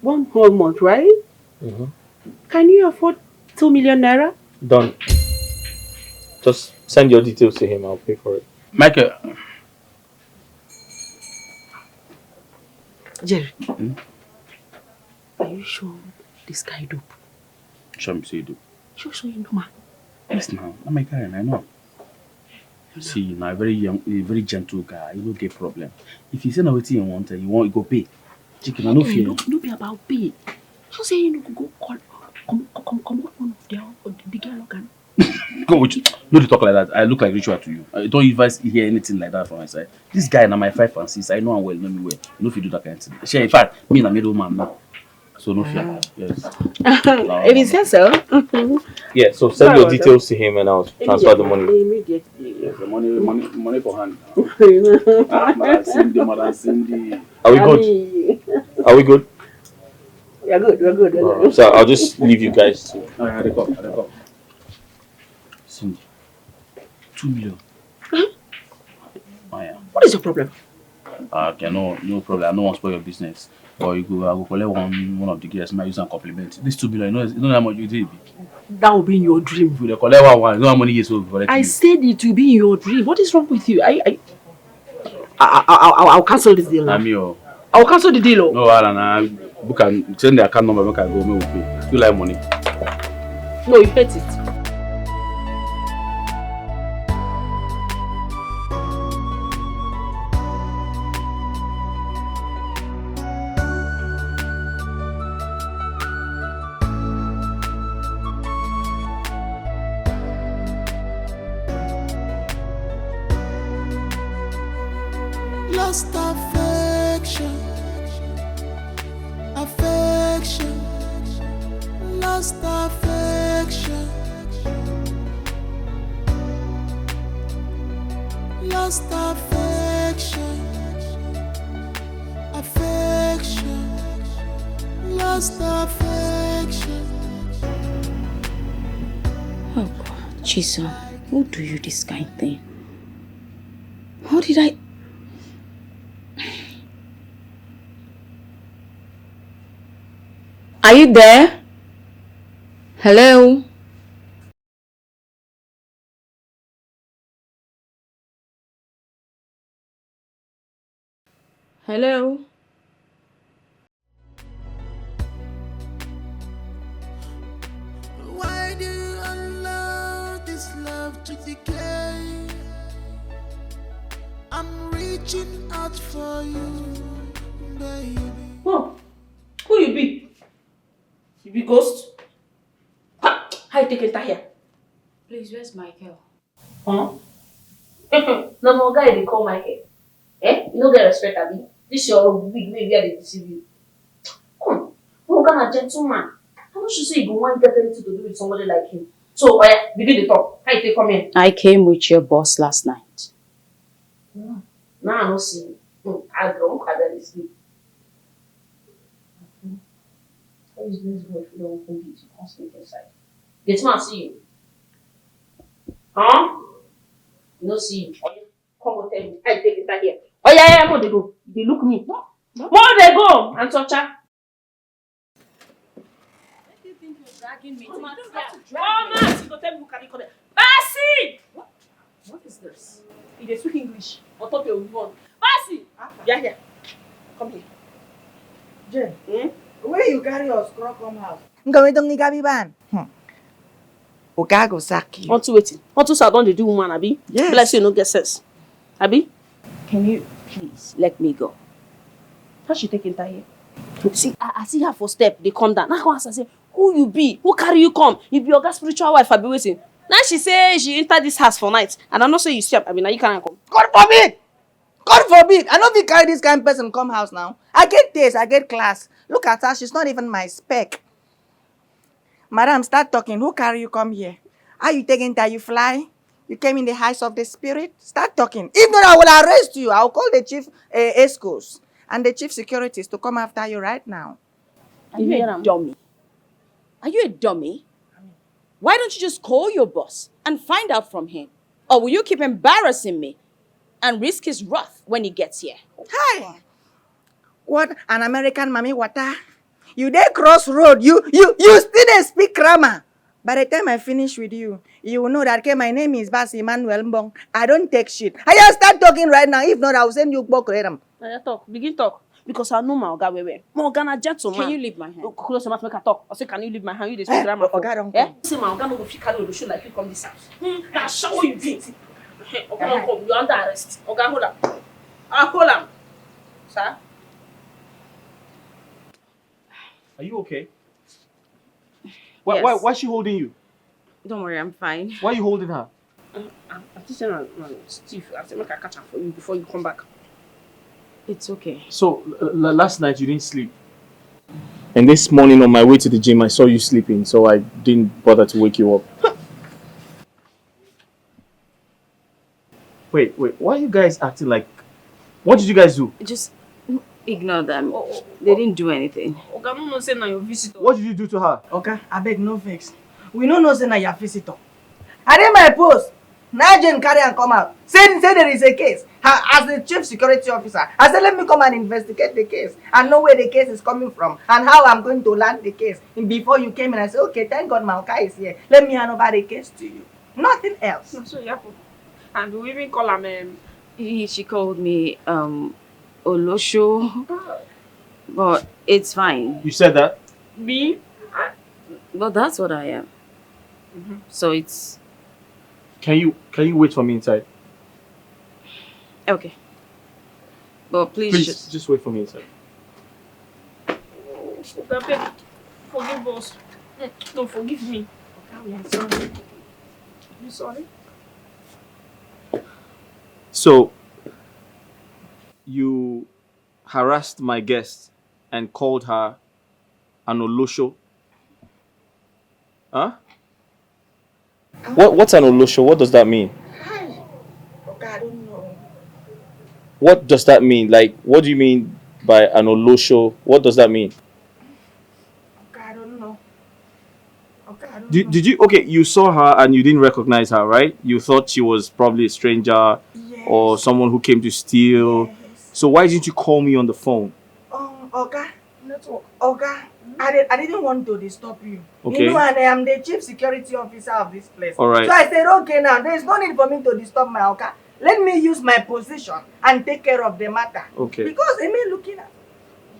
1 whole month, right? Mm-hmm. Can you afford 2 million naira? Done. Just send your details to him. I'll pay for it. Michael. Jerry, are you sure this guy dope? Show me so you do. Sure you know, man. Yes, now. I'm my guy, and I know. See, now a very young, a very gentle guy. You don't get problem. If you say no what you want, you go pay. Chicken, I no fear. No be about pay. So say you go call, come out one of the girl organ. Go with you. No, they talk like that. I look like ritual to you. I don't even hear anything like that from my side. This guy now my 5 and 6. I know him well, know me well. You know if you do that kind of thing. Share, in fact, me and a middle man now. So no fear. Yes. If he says so. Yeah, so send your details to him and I'll transfer the money. Immediately. Yes, the money for hand. Madam Cindy. Are we good? Are we good? We're good. So I'll just leave you guys to. I recall. Cindy. 2 million. Oh, yeah. What is your problem? Okay, no problem. I don't want to spoil your business. Or I go collect one of the girls, might use and compliment. This 2 million, you know how much you did? That will be in your dream. If you collect one, you know how many years will collect. I said it will be in your dream. What is wrong with you? I'll cancel this deal now. I'll cancel the deal. No, I book and send the account number. Make I go. Me will pay. You like money? No, you hate it. Lost affection, lost affection, lost affection, lost affection. Oh God, Jesus, who do you this kind of thing? How did I? Are you there? Hello? Hello? Why do you allow this love to decay? I'm reaching out for you, baby. Oh, who you be? You be ghost? Ha! How you take it here? Please, where's Michael? Huh? No guy they call Michael. Eh? You don't get respect, Abby. This your big way where they deceive you. Come, who kind of gentleman? How much you say you go want get anything to do with somebody like him? So, begin the talk. How you take come here? I came with your boss last night. Now I don't see you. I don't barely sleep. How is this good if you don't open it? You can't sleep inside. Get man see you. Huh? You don't see you. Come on, tell me. I take it back here. Oh yeah, more they go. They look me. More they go. And touch her. You think you're dragging me? Oh, man, you go tell me who can call it. Basi! What is this? If they speak English, on top of one. Basi! Yeah. Come here. Jen, Where you carry your scrub come house? Ngawetong ni gabi ban. Oga go sack you. Want to wait? Want to start on the do woman, Abi? Yes. Bless you, no get sense. Abi? Can you please let me go? How she taking that here? See, I see her for step. They come down. Now I ask her, say, who you be? Who carry you come? You be your spiritual wife, I be waiting. Now she say she enter this house for night. And I know say you step. I mean, now you can't come. God forbid! God forbid! I don't be carry this kind of person come house now. I get taste, I get class. Look at her, she's not even my spec. Madam, start talking. Who carry you come here? Are you taking that you fly? You came in the heights of the spirit? Start talking. If not, I will arrest you. I will call the chief escorts and the chief securities to come after you right now. Are you a dummy? Are you a dummy? Why don't you just call your boss and find out from him? Or will you keep embarrassing me and risk his wrath when he gets here? Hi! What an American mommy water. You there crossroad. You still dey speak grammar. By the time I finish with you, you will know that okay, my name is Bas Emmanuel Mbong. I don't take shit. I just start talking right now. If not, I will send you back to Talk. Begin talk. Because I know my Oga well. My Oga na gentleman. Can you leave my hand? Close your mouth, make her talk. I say, can you leave my hand? You dey speak grammar. Oga don't Eh? come. See, my Oga no go fit carry Olosho like you come this house. Now show you beat. Oga don't come. You under arrest. Oga hold am. Hold am. Sir? Are you okay? Yes. Why is she holding you? Don't worry, I'm fine. Why are you holding her? I'm just saying, Steve, I say, make I catch her for you before you come back. It's okay. So, last night you didn't sleep? And this morning on my way to the gym, I saw you sleeping, so I didn't bother to wake you up. Wait, why are you guys acting like... What did you guys do? Just ignore them. They didn't do anything. Oga no say na your visitor. What did you do to her? Okay, I beg no vex. We no know say na your visitor. I did my post. Now Jane carry and come out. Say there is a case. As the chief security officer, I said let me come and investigate the case and know where the case is coming from and how I'm going to land the case. And before you came in, I said, okay, thank God my Oka is here. Let me hand over the case to you. Nothing else. So yeah, and we even call him. She called me Olosho, but it's fine. You said that? Me? But that's what I am. So it's Can you wait for me inside? okay. But please, Just wait for me inside. Oga, forgive us. No, forgive me. Oga, we are sorry. You sorry? So, you harassed my guest and called her an Olosho? Huh? What's an Olosho? What does that mean? Hi. Okay, I don't know. What does that mean? Like, what do you mean by an Olosho? What does that mean? Okay, I don't know. Okay, I don't know. Did you, okay, you saw her and you didn't recognize her, right? You thought she was probably a stranger or someone who came to steal. Yes. So why didn't you call me on the phone? Okay. Okay. I didn't want to disturb you. Okay. You know, and I am the chief security officer of this place. All right. So I said, okay, now there is no need for me to disturb my Oka. Let me use my position and take care of the matter. Okay. Because I mean, looking at,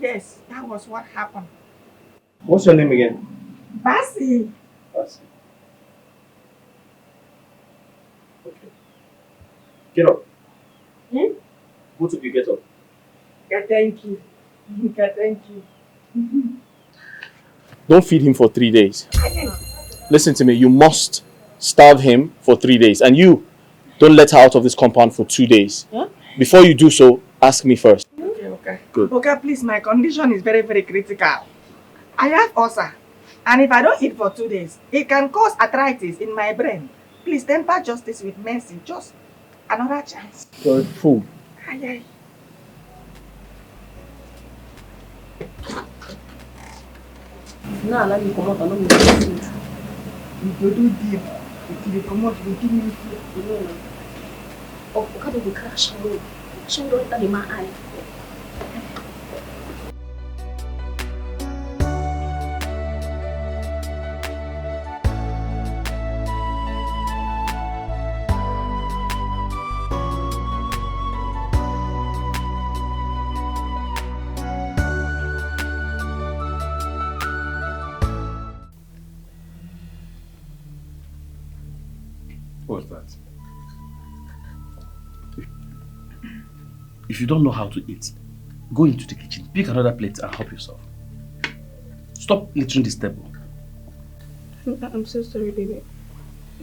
yes, that was what happened. What's your name again? Basi. Okay. Get up. Hmm? Both of you get up. Okay, thank you. Okay, thank you. Don't feed him for 3 days. Listen to me. You must starve him for 3 days. And you, don't let her out of this compound for 2 days. Huh? Before you do so, ask me first. Okay. Good. Okay, please, my condition is very, very critical. I have ulcer. And if I don't eat for 2 days, it can cause arthritis in my brain. Please temper justice with mercy. Just another chance. You're a fool. Aye, aye. Now allow me come out and not make food. You go do deal. If you come out, you give me food. You know now. Oh, Oga dey crash away. Show enter the man eye. What was that? If you don't know how to eat, go into the kitchen, pick another plate and help yourself. Stop littering this table. I'm so sorry, baby.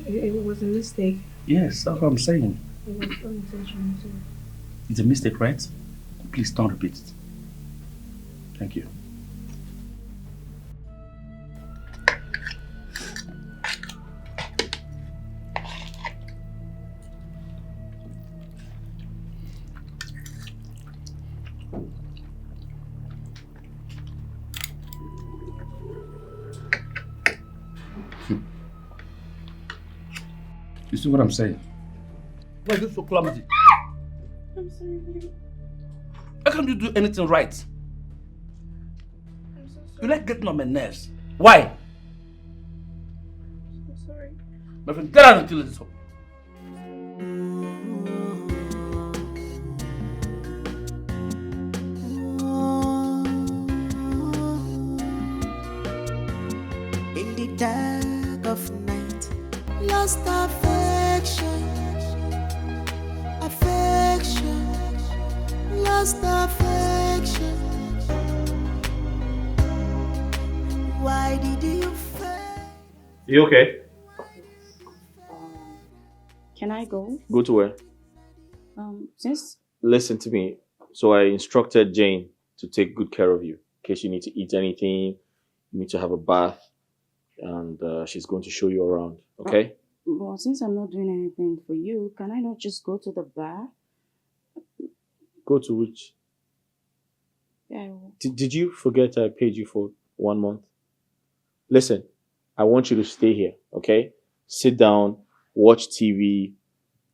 It was a mistake. Yes, that's what I'm saying. It was unintentional too. It's a mistake, right? Please don't repeat it. Thank you. You see what I'm saying? Why are you so clumsy? I'm sorry, baby. How can you do anything right? I'm so sorry. You like getting on my nerves. Why? I'm sorry. My friend, get out and kill this up. In the dark of night, lost affection, lost affection. Why did you fail? You okay? Can I go? Go to where? Since Listen to me. So I instructed Jane to take good care of you. In case you need to eat anything, you need to have a bath, and she's going to show you around. Okay? well, since I'm not doing anything for you, can I not just go to the bar? Go to which? Yeah, I will. Did you forget I paid you for 1 month? Listen, I want you to stay here, okay? Sit down, watch TV.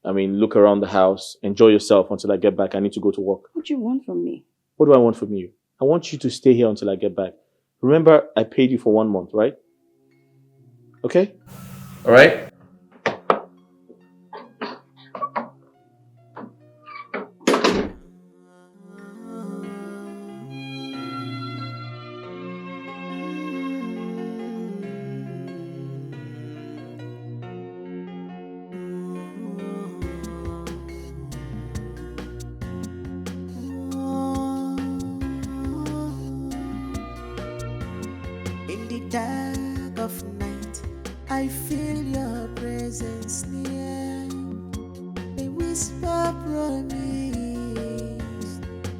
Look around the house. Enjoy yourself until I get back. I need to go to work. What do you want from me? What do I want from you? I want you to stay here until I get back. Remember, I paid you for 1 month, right? Okay? All right? In the dark of night, I feel your presence near. A whisper promise,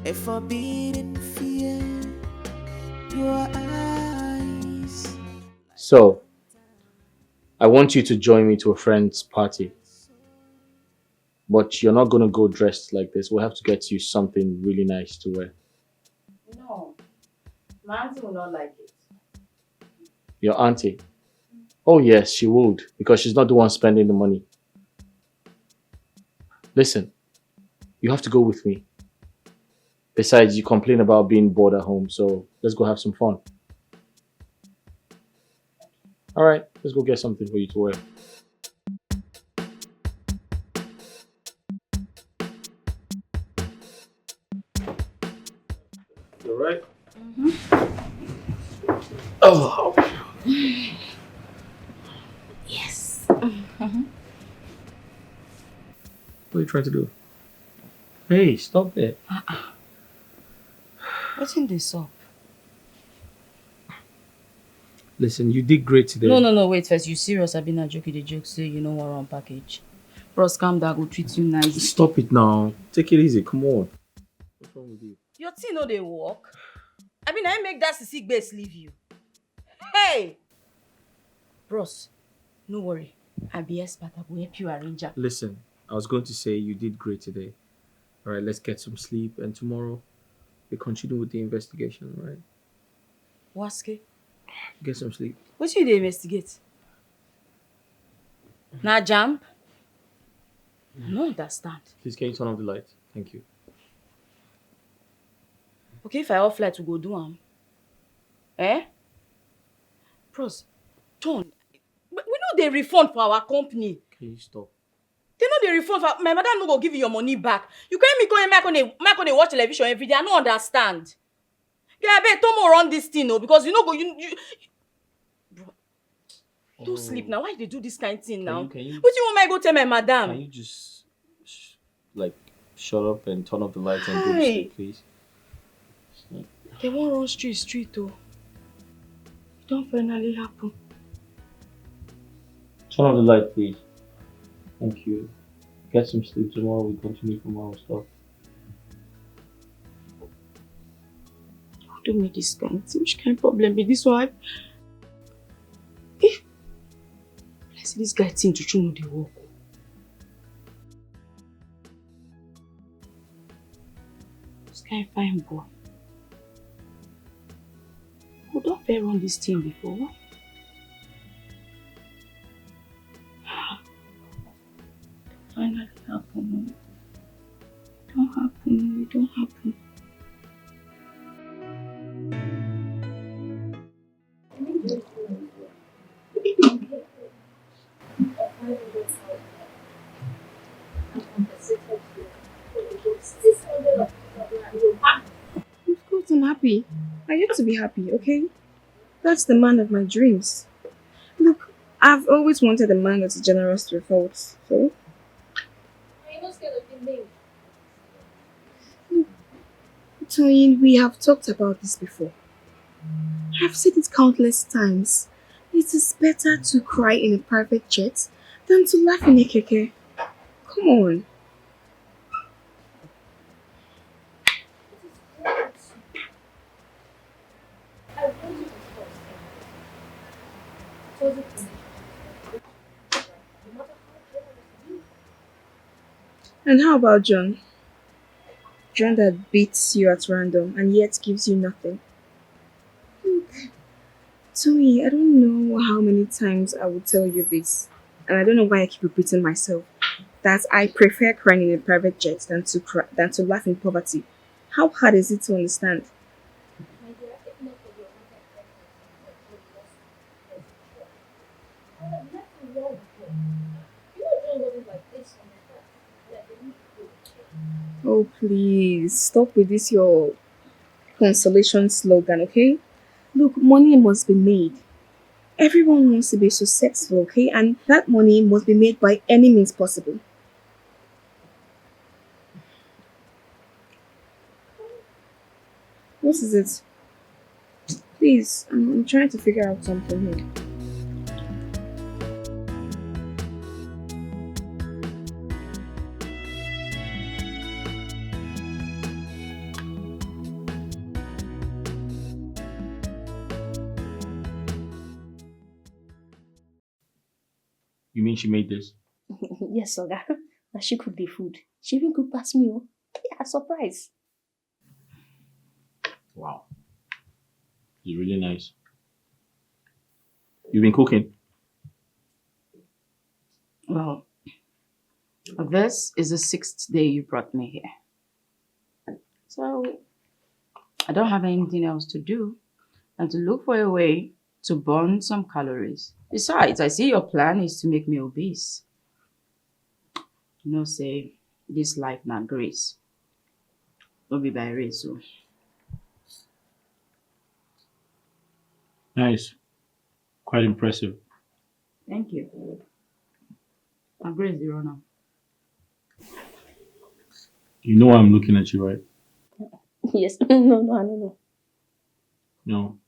a forbidden fear. Your eyes. So, I want you to join me to a friend's party. But you're not going to go dressed like this. We'll have to get you something really nice to wear. No, my auntie will not like it. Your auntie? Oh yes, she would, because she's not the one spending the money. Listen, you have to go with me. Besides, you complain about being bored at home, so let's go have some fun. Alright, let's go get something for you to wear. You alright? Oh. Yes. What are you trying to do? Hey, stop it. What's in this up? Listen, you did great today. No, wait first. You serious? I've been a joke, the joke, say you know what wrong package. Bros, calm down, go treat you nice. Stop it now. Take it easy, come on. What's wrong with you? Your thing no dey work. I make that sick base leave you. Hey! Bros, no worry. I'll be expert. I will help you arrange her. Listen, I was going to say you did great today. Alright, let's get some sleep, and tomorrow we continue with the investigation, right? Waske? Get some sleep. What you dey investigate? Na jam? I no understand. Please, can you turn off the light? Thank you. Okay, if I off light, we go do am. Eh? Bros, turn. We know they refund for our company. Can you stop? They know they refund for my madam no go give you your money back. You can't me going back on a watch television every day. I don't understand. Yeah, I bet Tomo run this thing, no, because you know go you. Bro. Don't sleep now. Why they do this kind of thing now? Can you What do you want me to go tell my madam? Can you just like shut up and turn off the lights and go to sleep, please? They won't run street though. It don't finally happen. Turn off the light, please. Thank you. Get some sleep tomorrow. We continue from our stuff. Don't make this kind of thing. Which kind of problem be this one? I see this guy think to know the work. This guy fine boy. Who don't fair run this thing before? Finally happen. Don't happen. It don't happen. Of course I'm happy. I get to be happy, okay? That's the man of my dreams. Look, I've always wanted a man that's generous to a fault, so... Are you not scared of him being? Toyin, we have talked about this before. I've said it countless times. It is better to cry in a private jet than to laugh in a keke. Come on. I want you to trust him. Trust him. No matter how generous he is. And how about John? John that beats you at random and yet gives you nothing. Look, Toyi, I don't know how many times I will tell you this, and I don't know why I keep repeating myself, that I prefer crying in a private jet than to laugh in poverty. How hard is it to understand? My dear, if not for your mother, I have nothing wrong with him. You know John wasn't like this on the first. Like, they need to go. Oh, please, stop with this your consolation slogan, okay? Look, money must be made. Everyone wants to be successful, okay? And that money must be made by any means possible. What is it? Please, I'm trying to figure out something here. You mean she made this? Yes, Oga. Now she cooked the food. She even cooked past me. Yeah, surprise. Wow. It's really nice. You've been cooking? Well, this is the 6th day you brought me here. So, I don't have anything else to do than to look for a way to burn some calories. Besides, I see your plan is to make me obese. You know, say, this life not grace. Don't be by race, so. Nice. Quite impressive. Thank you. My grace zero now. You know I'm looking at you, right? Yes. No, I don't know. No.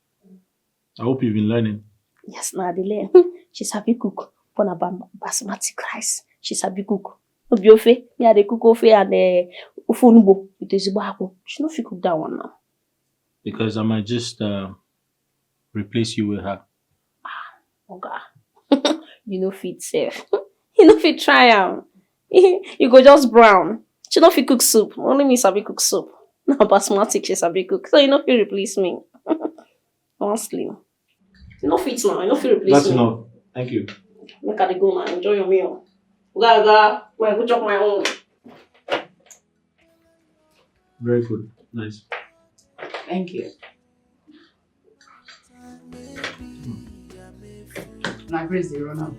I hope you've been learning. Yes, now the learn. She's happy cook. Pon basmati rice. She's happy cook. Obiofe. Me the cook ofe and ufunbo. It is bako. She no fit cook that one now. Because I might just replace you with her. Okay. You know fit safe. You know fit try am. You go just brown. She no fit cook soup. Only me sabi cook soup. Now basmati she sabi cook. So you no fit replace me. One slim. You no fit now. You no fit replace That's me. That's enough. Thank you. Make I go now. Enjoy your meal. Go. Go chop my own. Very good. Nice. Thank you. My grace zero now.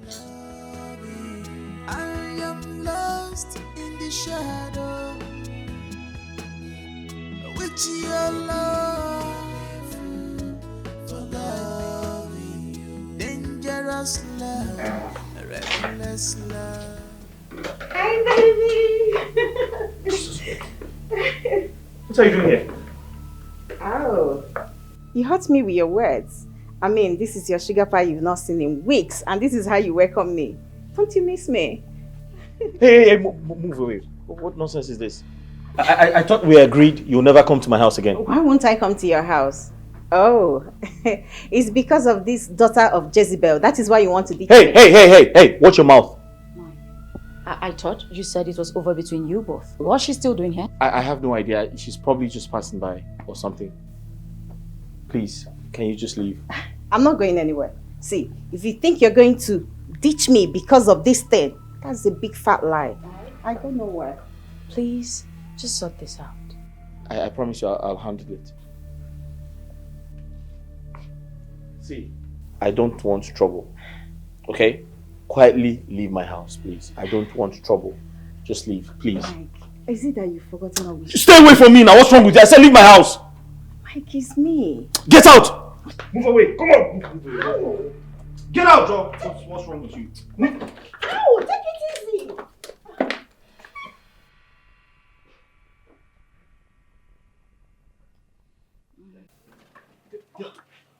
I am lost in the shadow with your love for loving you. Dangerous. just love, reckless love. Hi, baby. What are you doing here? Oh, you hurt me with your words. I mean, this is your sugar pie you've not seen in weeks, and this is how you welcome me. Don't you miss me? Hey, move away. What nonsense is this? I thought we agreed you'll never come to my house again. Why won't I come to your house? Oh, it's because of this daughter of Jezebel. That is why you want to ditch me. Hey, watch your mouth. I thought you said it was over between you both. What's she still doing here? I have no idea. She's probably just passing by or something. Please, can you just leave? I'm not going anywhere. See, if you think you're going to ditch me because of this thing, that's a big fat lie. I don't know where. Please, just sort this out. I promise you I'll handle it. See, I don't want trouble. Okay? Quietly leave my house, please. I don't want trouble. Just leave, please. Mike, is it that you've forgotten how we... Stay away from me now. What's wrong with you? I said leave my house. Mike, it's me. Get out! Move away. Come on. Move away. Get out, Joe. What's wrong with you? Ow, take it easy.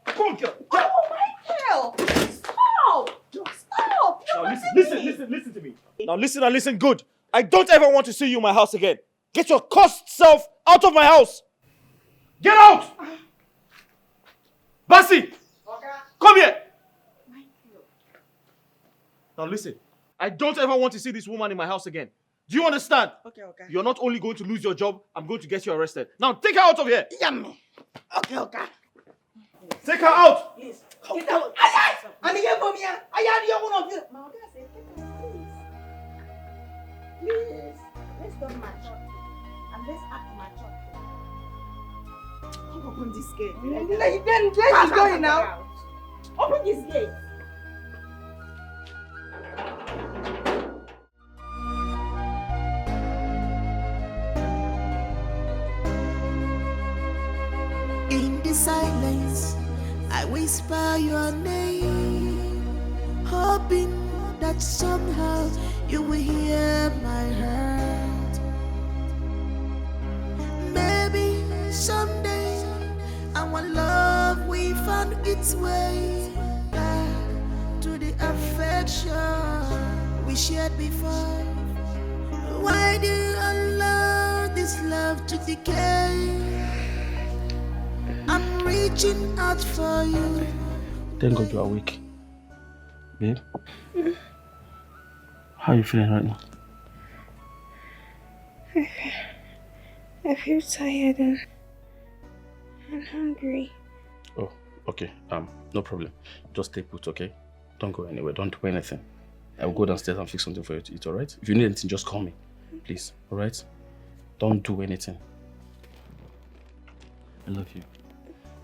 Come on, girl. Oh, Michael! Stop! Stop! Now listen to me. Now listen good. I don't ever want to see you in my house again. Get your cursed self out of my house. Get out! Basi! Come here! Now listen. I don't ever want to see this woman in my house again. Do you understand? Okay. You're not only going to lose your job, I'm going to get you arrested. Now take her out of here! Yummy. Okay. Take her out! Please. Get out. And again for me. I had you one of you. My God, say, get out, please. Please. Let's don't match up. And let's act mature. Come open this gate. Then let's go now. Open this gate. In the silence, I whisper your name, hoping that somehow you will hear my heart. Maybe someday our love will find its way back to the affection we shared before. Why do you allow this love to decay? I'm reaching out for you. Thank God you're awake. Babe? How are you feeling right now? I feel tired and I'm hungry. Oh, okay. No problem. Just stay put, okay? Don't go anywhere. Don't do anything. I'll go downstairs and fix something for you to eat, alright? If you need anything, just call me. Please, alright? Don't do anything. I love you.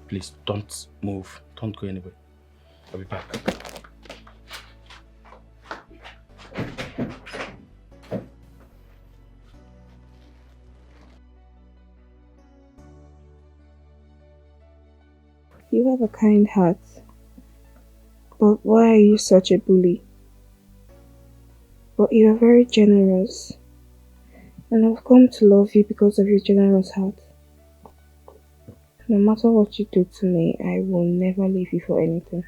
Please, don't move. Don't go anywhere. I'll be back. You have a kind heart. But why are you such a bully? But you are very generous. And I've come to love you because of your generous heart. No matter what you do to me, I will never leave you for anything.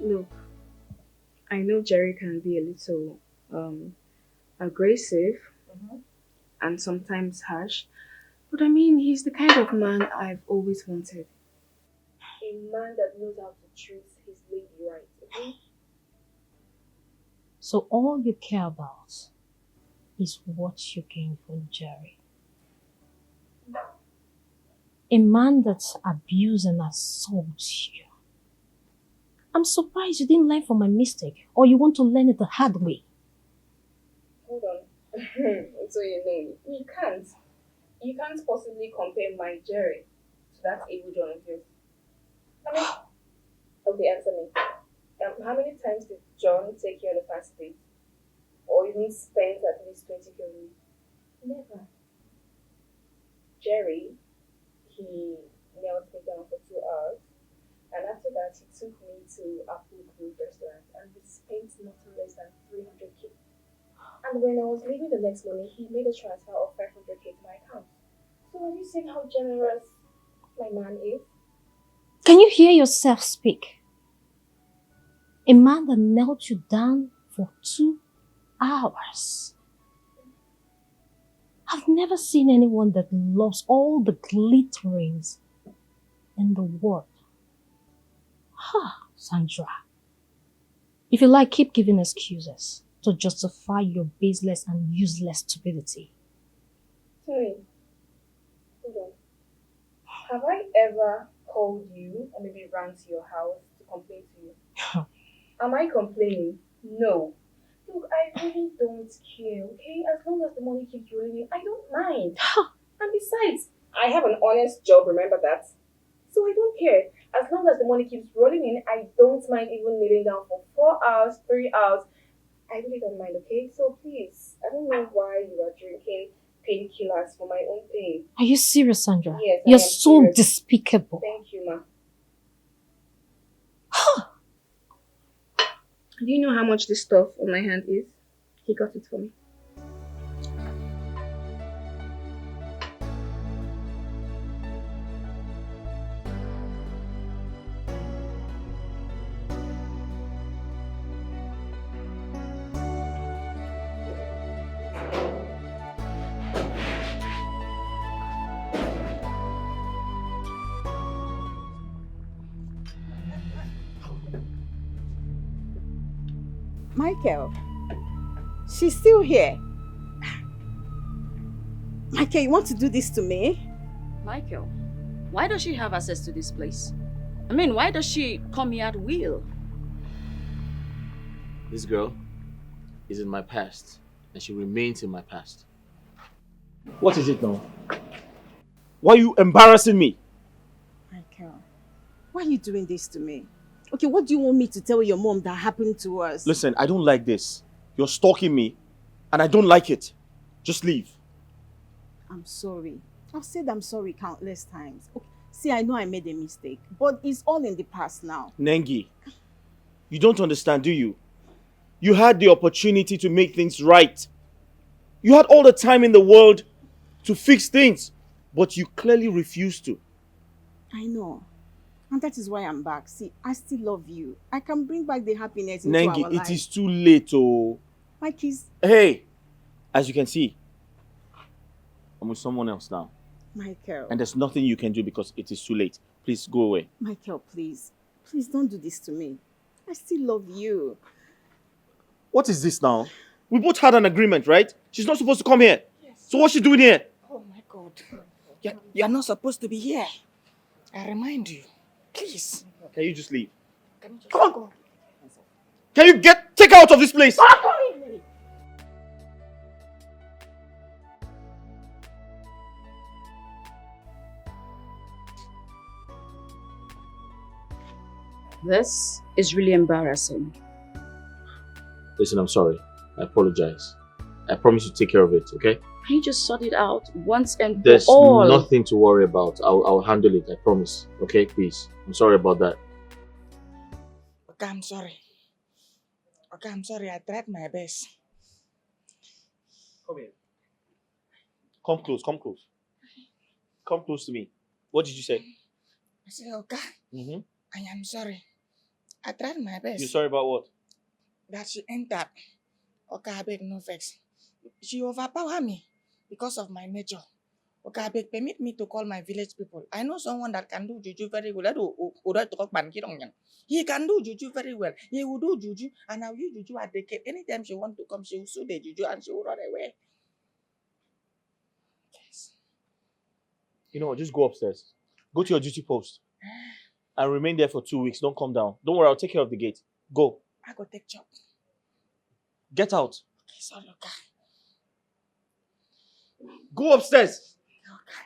Look, I know Jerry can be a little aggressive and sometimes harsh, but I mean, he's the kind of man I've always wanted. A man that knows how to treat his lady right, okay? So all you care about is what you gain from Jerry. A man that abuses and assaults you. I'm surprised you didn't learn from my mistake, or you want to learn it the hard way. Hold on. So you know, you can't possibly compare my Jerry to that evil John of yours. I mean, okay, answer me. How many times did John take you on a fast date? Or even spend at least 20k a week? Never. Jerry, he knelt me down for 2 hours. And after that, he took me to Apple Grove restaurant and we spent nothing less than 300k. And when I was leaving the next morning, he made a transfer of 500k to my account. So are you seeing how generous my man is? Can you hear yourself speak? A man that knelt you down for 2 hours. I've never seen anyone that loves all the glitterings in the world. Sandra. If you like, keep giving excuses to justify your baseless and useless stupidity. Sorry. Hold on. Have I ever called you or maybe ran to your house to complain to you? Am I complaining? No. Look, I really don't care, okay? As long as the money keeps rolling in, I don't mind. And besides, I have an honest job, remember that? So I don't care. As long as the money keeps rolling in, I don't mind even kneeling down for 4 hours, 3 hours. I really don't mind, okay? So please, I don't know why you are drinking painkillers for my own pain. Are you serious, Sandra? Yes, You're I am so serious. despicable. Thank you, ma. Do you know how much this stuff on my hand is? He got it for me. Michael, she's still here. Michael, you want to do this to me? Michael, why does she have access to this place? I mean, why does she come here at will? This girl is in my past, and she remains in my past. What is it now? Why are you embarrassing me? Michael, why are you doing this to me? Okay, what do you want me to tell your mom that happened to us? Listen, I don't like this. You're stalking me, and I don't like it. Just leave. I'm sorry. I've said I'm sorry countless times. Okay, see, I know I made a mistake, but it's all in the past now. Nengi, you don't understand, do you? You had the opportunity to make things right. You had all the time in the world to fix things, but you clearly refused to. I know. And that is why I'm back. See, I still love you. I can bring back the happiness into our life. Nengi, it is too late, oh. Mike is... Hey, as you can see, I'm with someone else now. Michael. And there's nothing you can do because it is too late. Please go away. Michael, please. Please don't do this to me. I still love you. What is this now? We both had an agreement, right? She's not supposed to come here. Yes. So what's she doing here? Oh my God. You're not supposed to be here. I remind you. Please. Can you just leave? Can you just Come on. go? Can you take her out of this place? This is really embarrassing. Listen, I'm sorry. I apologize. I promise to take care of it, okay? Can you just sort it out once and There's for all? nothing to worry about. I'll handle it, I promise. Okay, please. I'm sorry about that. Okay, I'm sorry. Okay, I'm sorry. I tried my best. Come here. Come close, come close. Come close to me. What did you say? I said, okay, I am sorry. I tried my best. You're sorry about what? That she entered. Okay, I beg no vex. She overpowered me because of my nature. Okay, I beg, permit me to call my village people. I know someone that can do juju very well. He can do juju very well. He will do juju and I'll use juju at the gate. Anytime she wants to come, she will sue the juju and she will run away. Yes. You know what? Just go upstairs. Go to your duty post. And remain there for 2 weeks. Don't come down. Don't worry, I'll take care of the gate. Go. I go take job. Get out. Okay, sorry, okay. Go upstairs. Okay.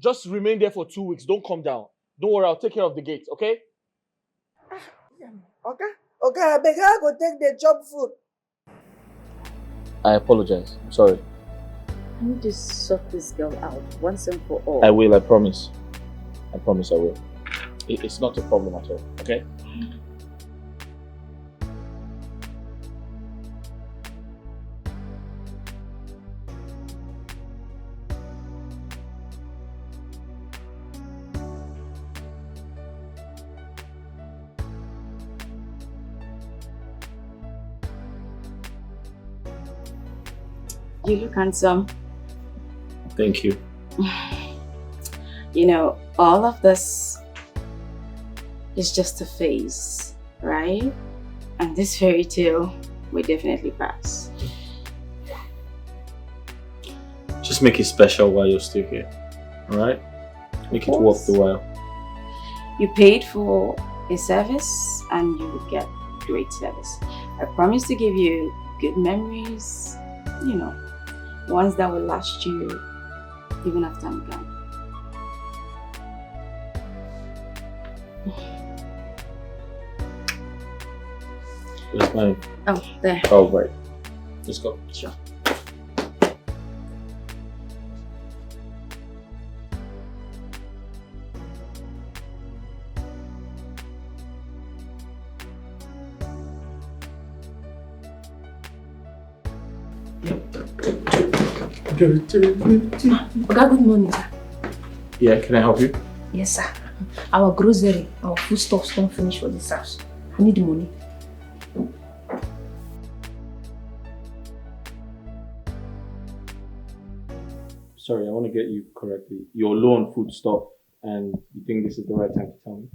Just remain there for 2 weeks. Don't come down. Don't worry, I'll take care of the gate, okay? Okay. Okay, I beg, I go take the job food. I apologize. I'm sorry. I need to sort this girl out once and for all. I will, I promise. I promise I will. It's not a problem at all, okay? You look handsome. Thank you. You know, all of this is just a phase, right? And this fairy tale will definitely pass. Just make it special while you're still here, alright? Make it worth the while. You paid for a service and you will get great service. I promise to give you good memories, you know, ones that will last you even after I'm gone. Where's mine? Oh, there. Oh, right. Let's go. Sure. Oga, good morning, sir. Yeah, can I help you? Yes, sir. Our grocery, our foodstuffs don't finish for this house. I need the money. Sorry, I want to get you correctly. You're low on food stuff and you think this is the right time to tell me?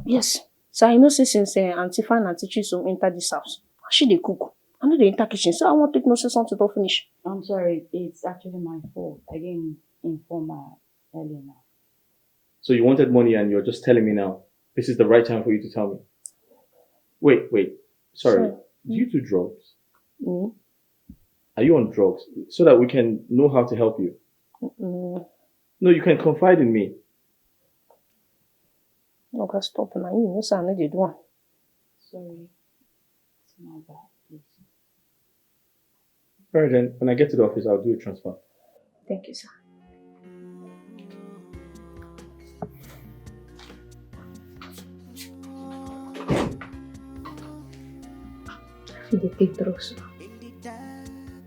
Yes. Sir, I know since Auntie Fan and Auntie Chisom enter this house. She dey cook. I know they enter kitchen, so I want to take no say something don't finish. I'm sorry, it's actually my fault. I didn't inform her earlier now. So you wanted money and you're just telling me now. This is the right time for you to tell me. Wait. Sorry. Sure. Do you do drugs? Mm. Are you on drugs? So that we can know how to help you. No, you can confide in me. Okay, stop now. You know, sir, I know they do one. Sorry. It's my bad, please. Alright then, when I get to the office, I'll do a transfer. Thank you, sir. I feel the big drugs.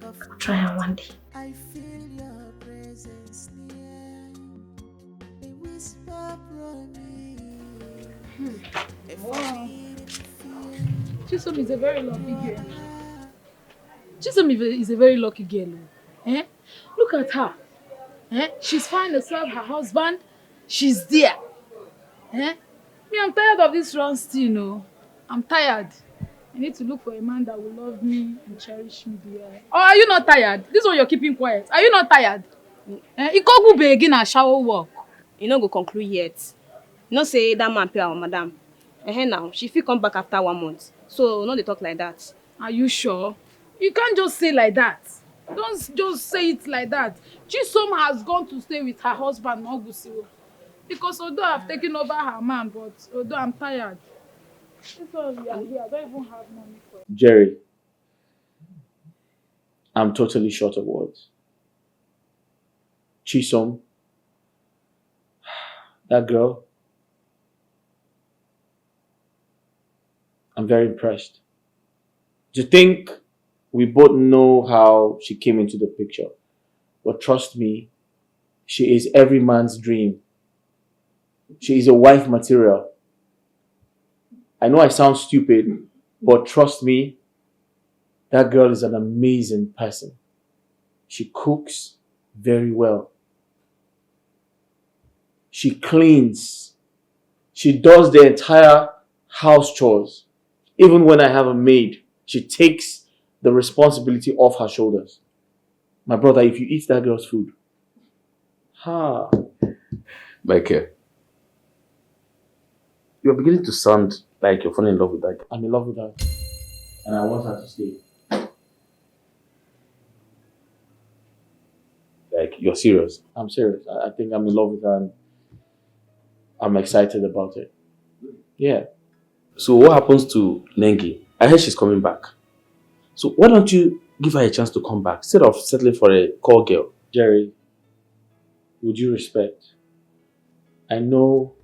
I'll try her one day. I feel your presence near. A whisper from me. Wow. Chisom is a very lucky girl. Chisom is a very lucky girl. Eh? Look at her. Eh? She's fine herself, her husband. She's there. Eh? Me, I'm tired of this run still, you know. I'm tired. I need to look for a man that will love me and cherish me there. Or are you not tired? This one you're keeping quiet. Are you not tired? Eh? You go begin and shower work. You no go conclude yet. You know say that man pay our madam. Now, she fit come back after 1 month. So, no dey talk like that. Are you sure? You can't just say like that. Don't just say it like that. Chisom has gone to stay with her husband, Ogusiwo. Because although I've taken over her man, but although I'm tired. That's why we are here. I don't even have money for it. Jerry, I'm totally short of words. Chisom, that girl, I'm very impressed. To think we both know how she came into the picture, but trust me, she is every man's dream. She is a wife material. I know I sound stupid, but trust me, that girl is an amazing person. She cooks very well. She cleans. She does the entire house chores. Even when I have a maid, she takes the responsibility off her shoulders. My brother, if you eat that girl's food, Dikeh, you're beginning to sound like you're falling in love with that girl. I'm in love with her. And I want her to stay. Like, you're serious? I'm serious. I think I'm in love with her and I'm excited about it. Yeah. So what happens to Nengi? I heard she's coming back. So why don't you give her a chance to come back instead of settling for a call girl. Jerry, would you respect? I know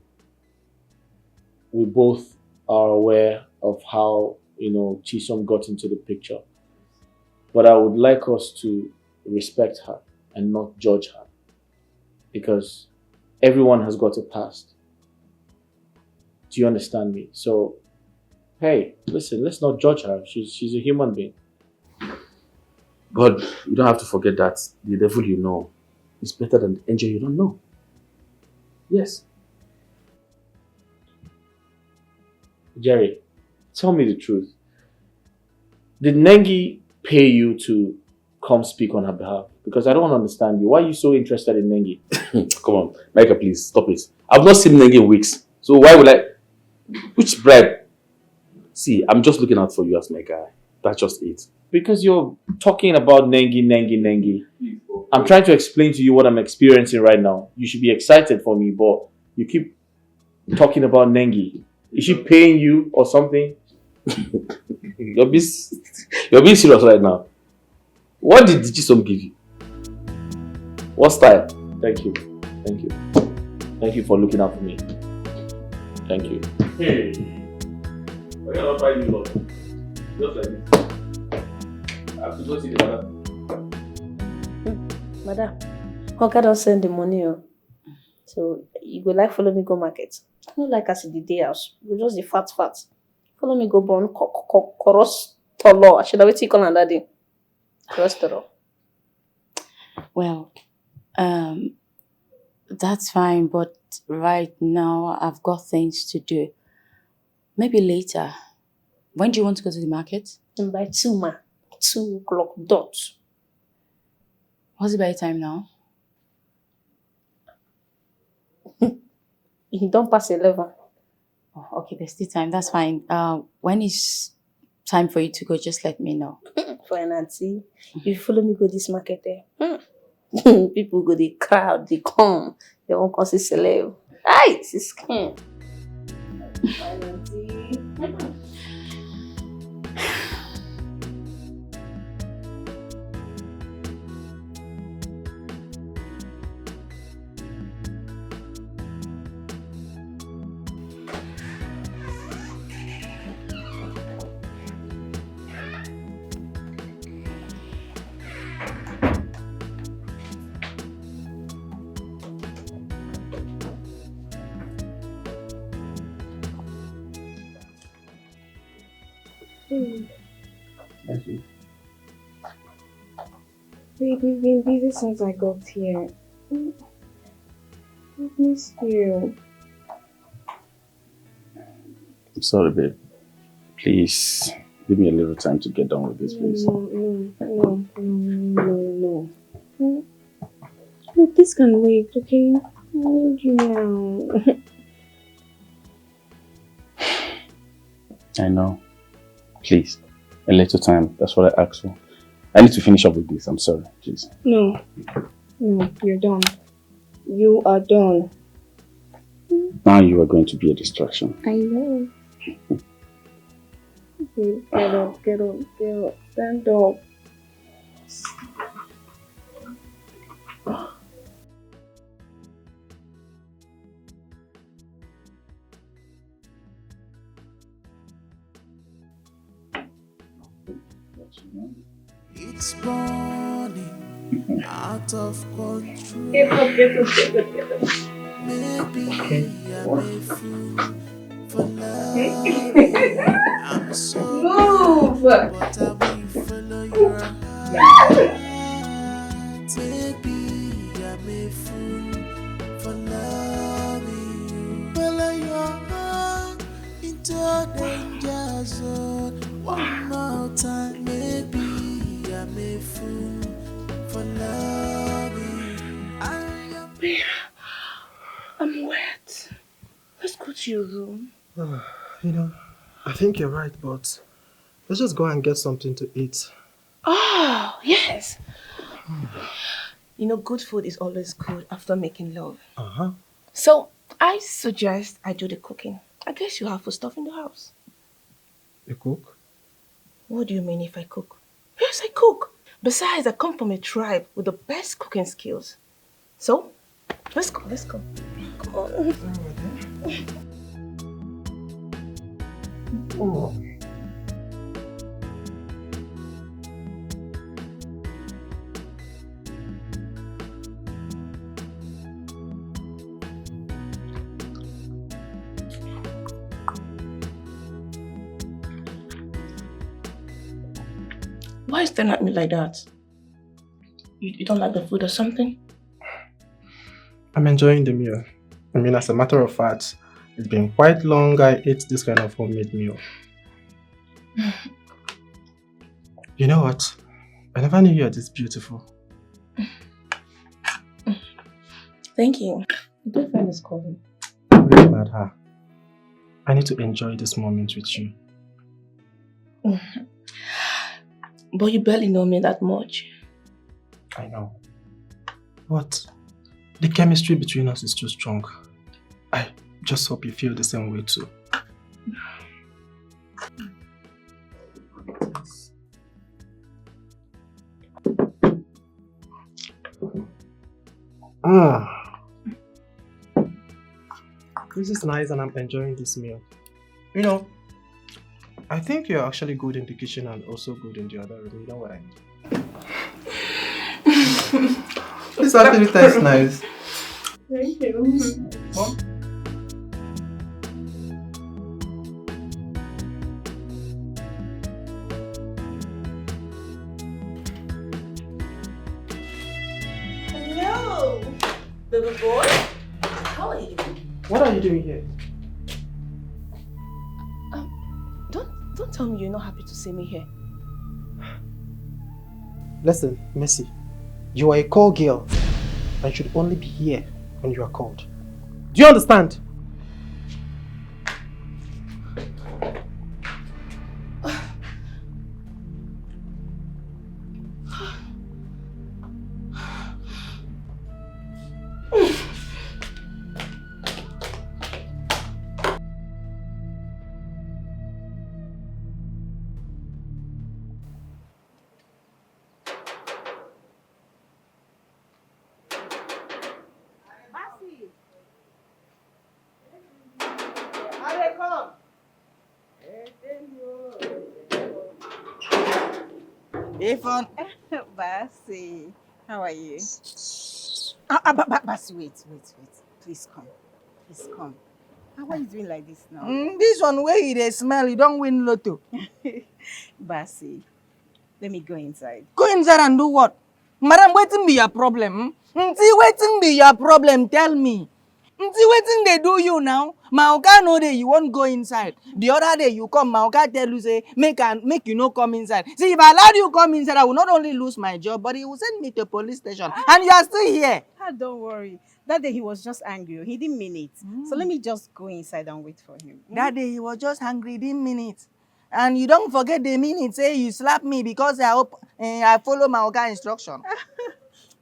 we both are aware of how, Chisom got into the picture. But I would like us to respect her and not judge her. Because everyone has got a past. Do you understand me? So, hey, listen, let's not judge her. She's a human being. But you don't have to forget that the devil you know is better than the angel you don't know. Yes. Jerry, tell me the truth. Did Nengi pay you to come speak on her behalf? Because I don't understand you. Why are you so interested in Nengi? Come on, Micah, please, stop it. I've not seen Nengi in weeks. So why would I... Which bribe? See, I'm just looking out for you as my guy. That's just it. Because you're talking about Nengi. I'm trying to explain to you what I'm experiencing right now. You should be excited for me, but you keep talking about Nengi. Is she paying you or something? You're being serious right now. What did Chisom give you? What style? Thank you. Thank you for looking out for me. Thank you. Hey, why not buy you lot? Just like this. I have to go see the madam. Madam, Oga don't send the money. So you go like follow me go market. I don't like us in the day house. You just the fat. Follow me go born cholesterol. I should have waited call another day. Cholesterol. Well, that's fine, but right now I've got things to do. Maybe later. When do you want to go to the market? By 2 o'clock dot. What's the by time now? You don't pass 11. Oh, okay, there's still time. That's fine. When is time for you to go? Just let me know. For an auntie, if you follow me go this market there, people go the crowd, they come, they won't come see celeb. Aye, this is skin. Fine auntie. Thank you. Babe, we've been busy since I got here. I've missed you. I'm sorry, babe. Please, give me a little time to get done with this, please. No. Look, this can wait, okay? I need you now. I know. Please, a little time. That's what I asked for. I need to finish up with this. I'm sorry, please. No, you're done. You are done. Now you are going to be a distraction. I know. Okay, get up, stand up. It's burning out of control. Get up. Maybe I'm a fool for love. I'm so Move! but I will follow your heart. Maybe I'm a fool for loving you. Follow your heart into danger zone. One more time, maybe I'm a fool for loving you. I'm wet. Let's go to your room. I think you're right, but let's just go and get something to eat. Oh, yes. Good food is always good after making love. Uh-huh. So, I suggest I do the cooking. I guess you have food stuff in the house. You cook? What do you mean if I cook? Yes, I cook. Besides, I come from a tribe with the best cooking skills. So, let's go, let's go. Come on. Oh. Why are you staring at me like that? You don't like the food or something? I'm enjoying the meal. I mean, as a matter of fact, it's been quite long I ate this kind of homemade meal. You know what? I never knew you were this beautiful. Thank you. My boyfriend is calling. Forget about her. I need to enjoy this moment with you. But you barely know me that much. I know. But the chemistry between us is too strong. I just hope you feel the same way too. This is nice and I'm enjoying this meal. You know, I think you're actually good in the kitchen and also good in the other room. You know what I mean? This actually tastes nice. Thank you. Mom? Hello, baby boy. How are you? What are you doing here? Don't tell me you're not happy to see me here. Listen, Messi, you are a call girl and should only be here when you are called. Do you understand? Ifon, Basi, how are you? Basi, wait. Please come. Please come. How are you doing like this now? This one where they smell, you don't win lotto. Basi, let me go inside. Go inside and do what? Madam, waiting be your problem. Waiting be your problem, tell me. Waiting they do you now. Maoka no day you won't go inside. The other day you come, Maoka tell you say make you no come inside. See, if I allowed you come inside, I will not only lose my job, but he will send me to the police station. And you are still here. Don't worry. That day he was just angry. He didn't mean it. So let me just go inside and wait for him. That day he was just angry, he didn't mean it. And you don't forget the minute, say you slap me because I follow Maoka instruction.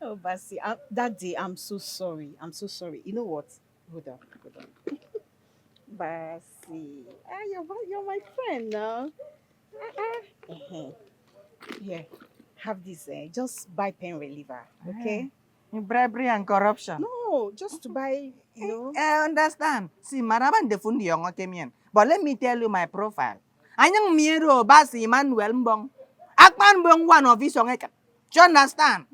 Oh, Basi, that day I'm so sorry. I'm so sorry. You know what? Hold on. Basi, you're my friend now. Here, have this. Just buy pain reliever, okay? Bribery and corruption. No, just to buy, you know. I understand. See, Maraban defundi yung okemian. But let me tell you my profile. Anyang miro Basi Emmanuel Mbong. Akman Mbong one of his ongeka. Do you understand?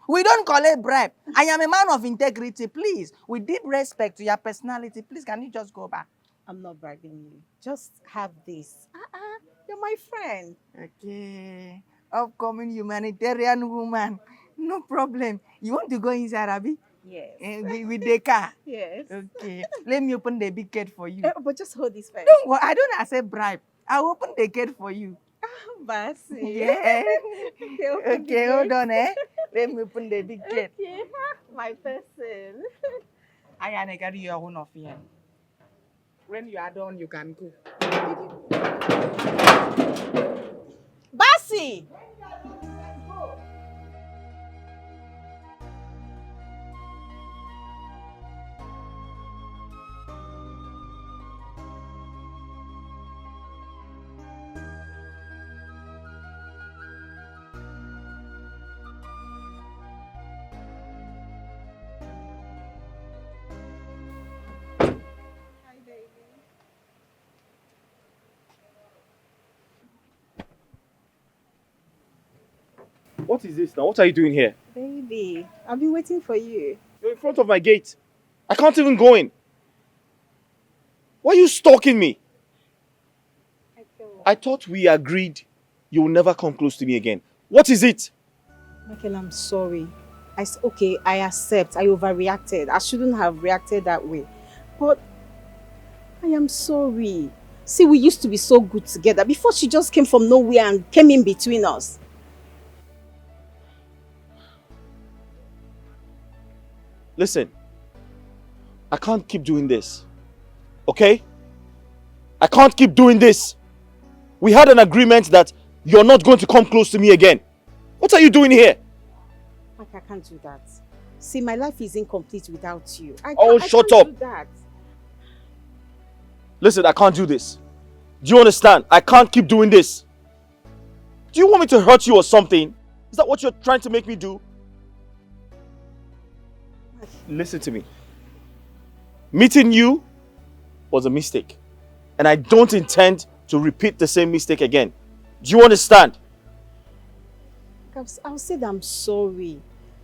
We don't collect bribe. I am a man of integrity. Please, with deep respect to your personality, please, can you just go back? I'm not bribing you. Just have this. You're my friend. Okay. Upcoming humanitarian woman. No problem. You want to go inside, Abby? Yes. With the car? Yes. Okay. Let me open the big gate for you. But just hold this first. Don't worry. I don't accept bribe. I'll open the gate for you. Basi. Yeah. Okay, hold on, Let me open the big gate. Okay, my person. I am carry your own of here. When you are done, you can go. Basi! What is this now? What are you doing here? Baby, I've been waiting for you. You're in front of my gate. I can't even go in. Why are you stalking me? I thought we agreed you will never come close to me again. What is it? Michael, I'm sorry. Okay, I accept. I overreacted. I shouldn't have reacted that way. But I am sorry. See, we used to be so good together before she just came from nowhere and came in between us. Listen, I can't keep doing this. Okay? I can't keep doing this. We had an agreement that you're not going to come close to me again. What are you doing here? Like, I can't do that. See, my life is incomplete without you. Shut up. Do that. Listen, I can't do this. Do you understand? I can't keep doing this. Do you want me to hurt you or something? Is that what you're trying to make me do? Listen to me. Meeting you was a mistake. And I don't intend to repeat the same mistake again. Do you understand? I'll say that I'm sorry.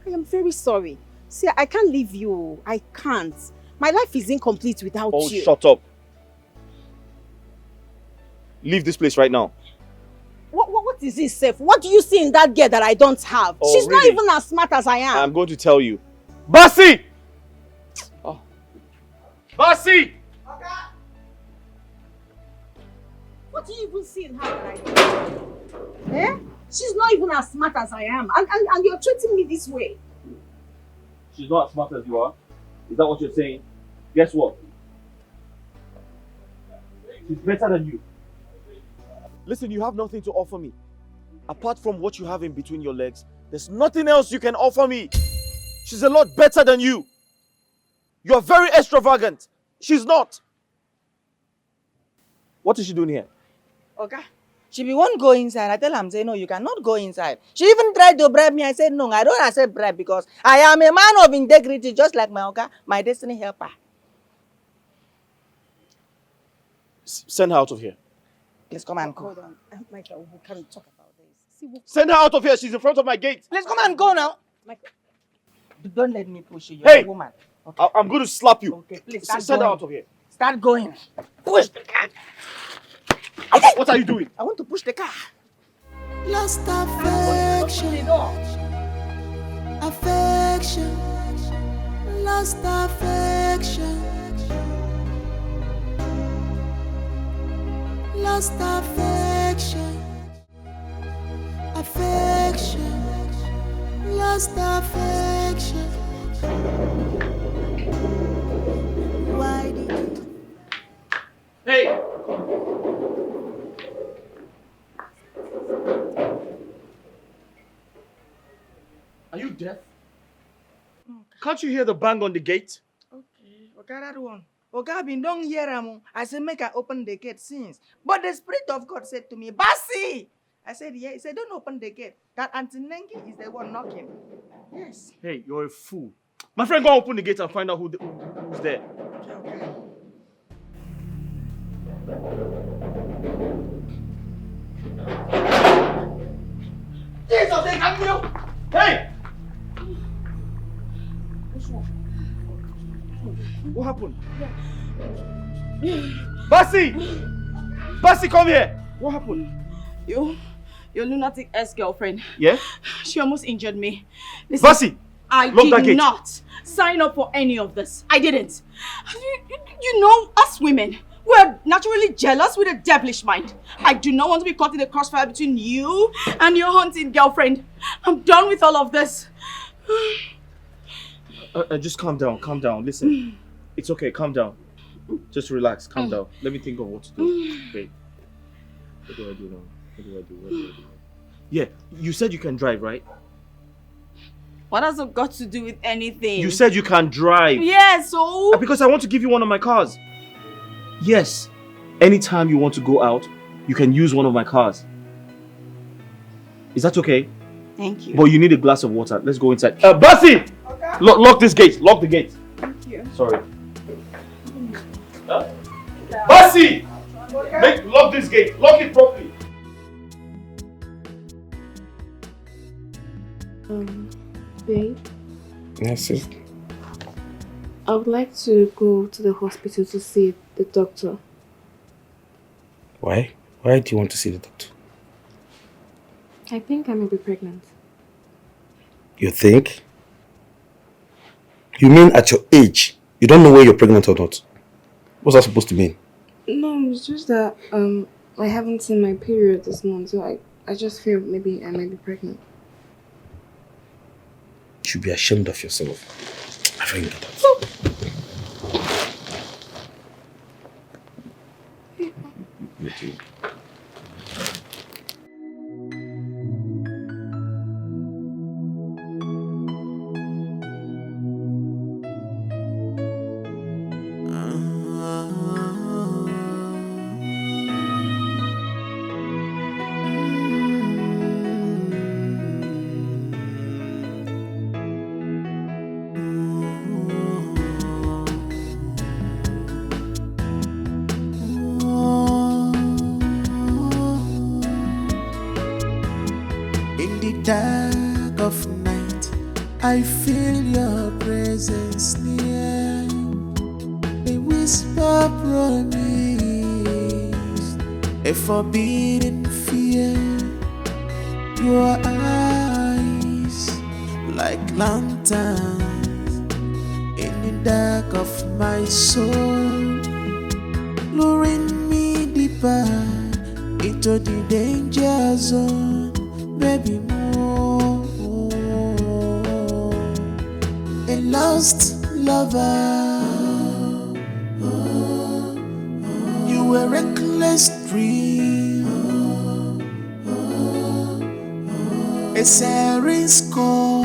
I am very sorry. See, I can't leave you. I can't. My life is incomplete without you. Shut up. Leave this place right now. What is this, Seth? What do you see in that girl that I don't have? She's really? not even as smart as I am. I'm going to tell you. Basi! Oh. Basi! Okay. What do you even see in her that I don't? Eh? She's not even as smart as I am. And you're treating me this way. She's not as smart as you are? Is that what you're saying? Guess what? She's better than you. Listen, you have nothing to offer me. Apart from what you have in between your legs, there's nothing else you can offer me. She's a lot better than you. You're very extravagant. She's not. What is she doing here? Okay. She be one go inside. I tell her, say no, you cannot go inside. She even tried to bribe me. I said no, I don't accept bribe because I am a man of integrity, just like my Oga, my destiny helper. Send her out of here. Let's come and go. Hold on. Michael, we can talk about this. See, Send her out of here. She's in front of my gate. Let's come and go now. Michael. Don't let me push you. You're Hey! a woman. Okay. I'm going to slap you. Okay, please Send her out of here. Start going. Push the car. What are you doing? I want to push the car. Lost affection. Affection. Lost affection. Lost affection. Affection. Lost affection. Why did you? Hey! Are you deaf? Can't you hear the bang on the gate? Okay, that one. Okay, been don't hear him. I said, make I open the gate since. But the Spirit of God said to me, Basi! I said, yeah. He said, don't open the gate. That Auntie Nengi is the one knocking. Yes. Hey, you're a fool. My friend, go open the gate and find out who's there. Okay. Jesus, they have you! Hey! What happened? Basi! Basi, come here! What happened? Your lunatic ex-girlfriend. Yeah? She almost injured me. Listen, Basi! I did not sign up for any of this. I didn't. You know, us women, we're naturally jealous with a devilish mind. I do not want to be caught in the crossfire between you and your hunting girlfriend. I'm done with all of this. Just calm down. Listen, it's okay, calm down. Just relax, calm down. Let me think of what to do. Wait, what do I do now? What do I do? Yeah, you said you can drive, right? What has it got to do with anything? You said you can drive. Yeah, so? Because I want to give you one of my cars. Yes, anytime you want to go out, you can use one of my cars. Is that okay? Thank you. But you need a glass of water. Let's go inside. Basi! Okay. Lock this gate. Lock the gate. Thank you. Sorry. Huh? Basi! Okay. Lock this gate. Lock it properly. Babe, Yes, yes. I would like to go to the hospital to see the doctor. Why? Why do you want to see the doctor? I think I may be pregnant. You think? You mean at your age, you don't know whether you're pregnant or not? What's that supposed to mean? No, it's just that I haven't seen my period this month, so I just feel maybe I might be pregnant. You should be ashamed of yourself. I find that out. In the dark of night, I feel your presence near. A whisper promise, a forbidden fear. Your eyes like lanterns in the dark of my soul, luring me deeper into the danger zone. Baby, more. A lost lover. You were a reckless dream. A siren call.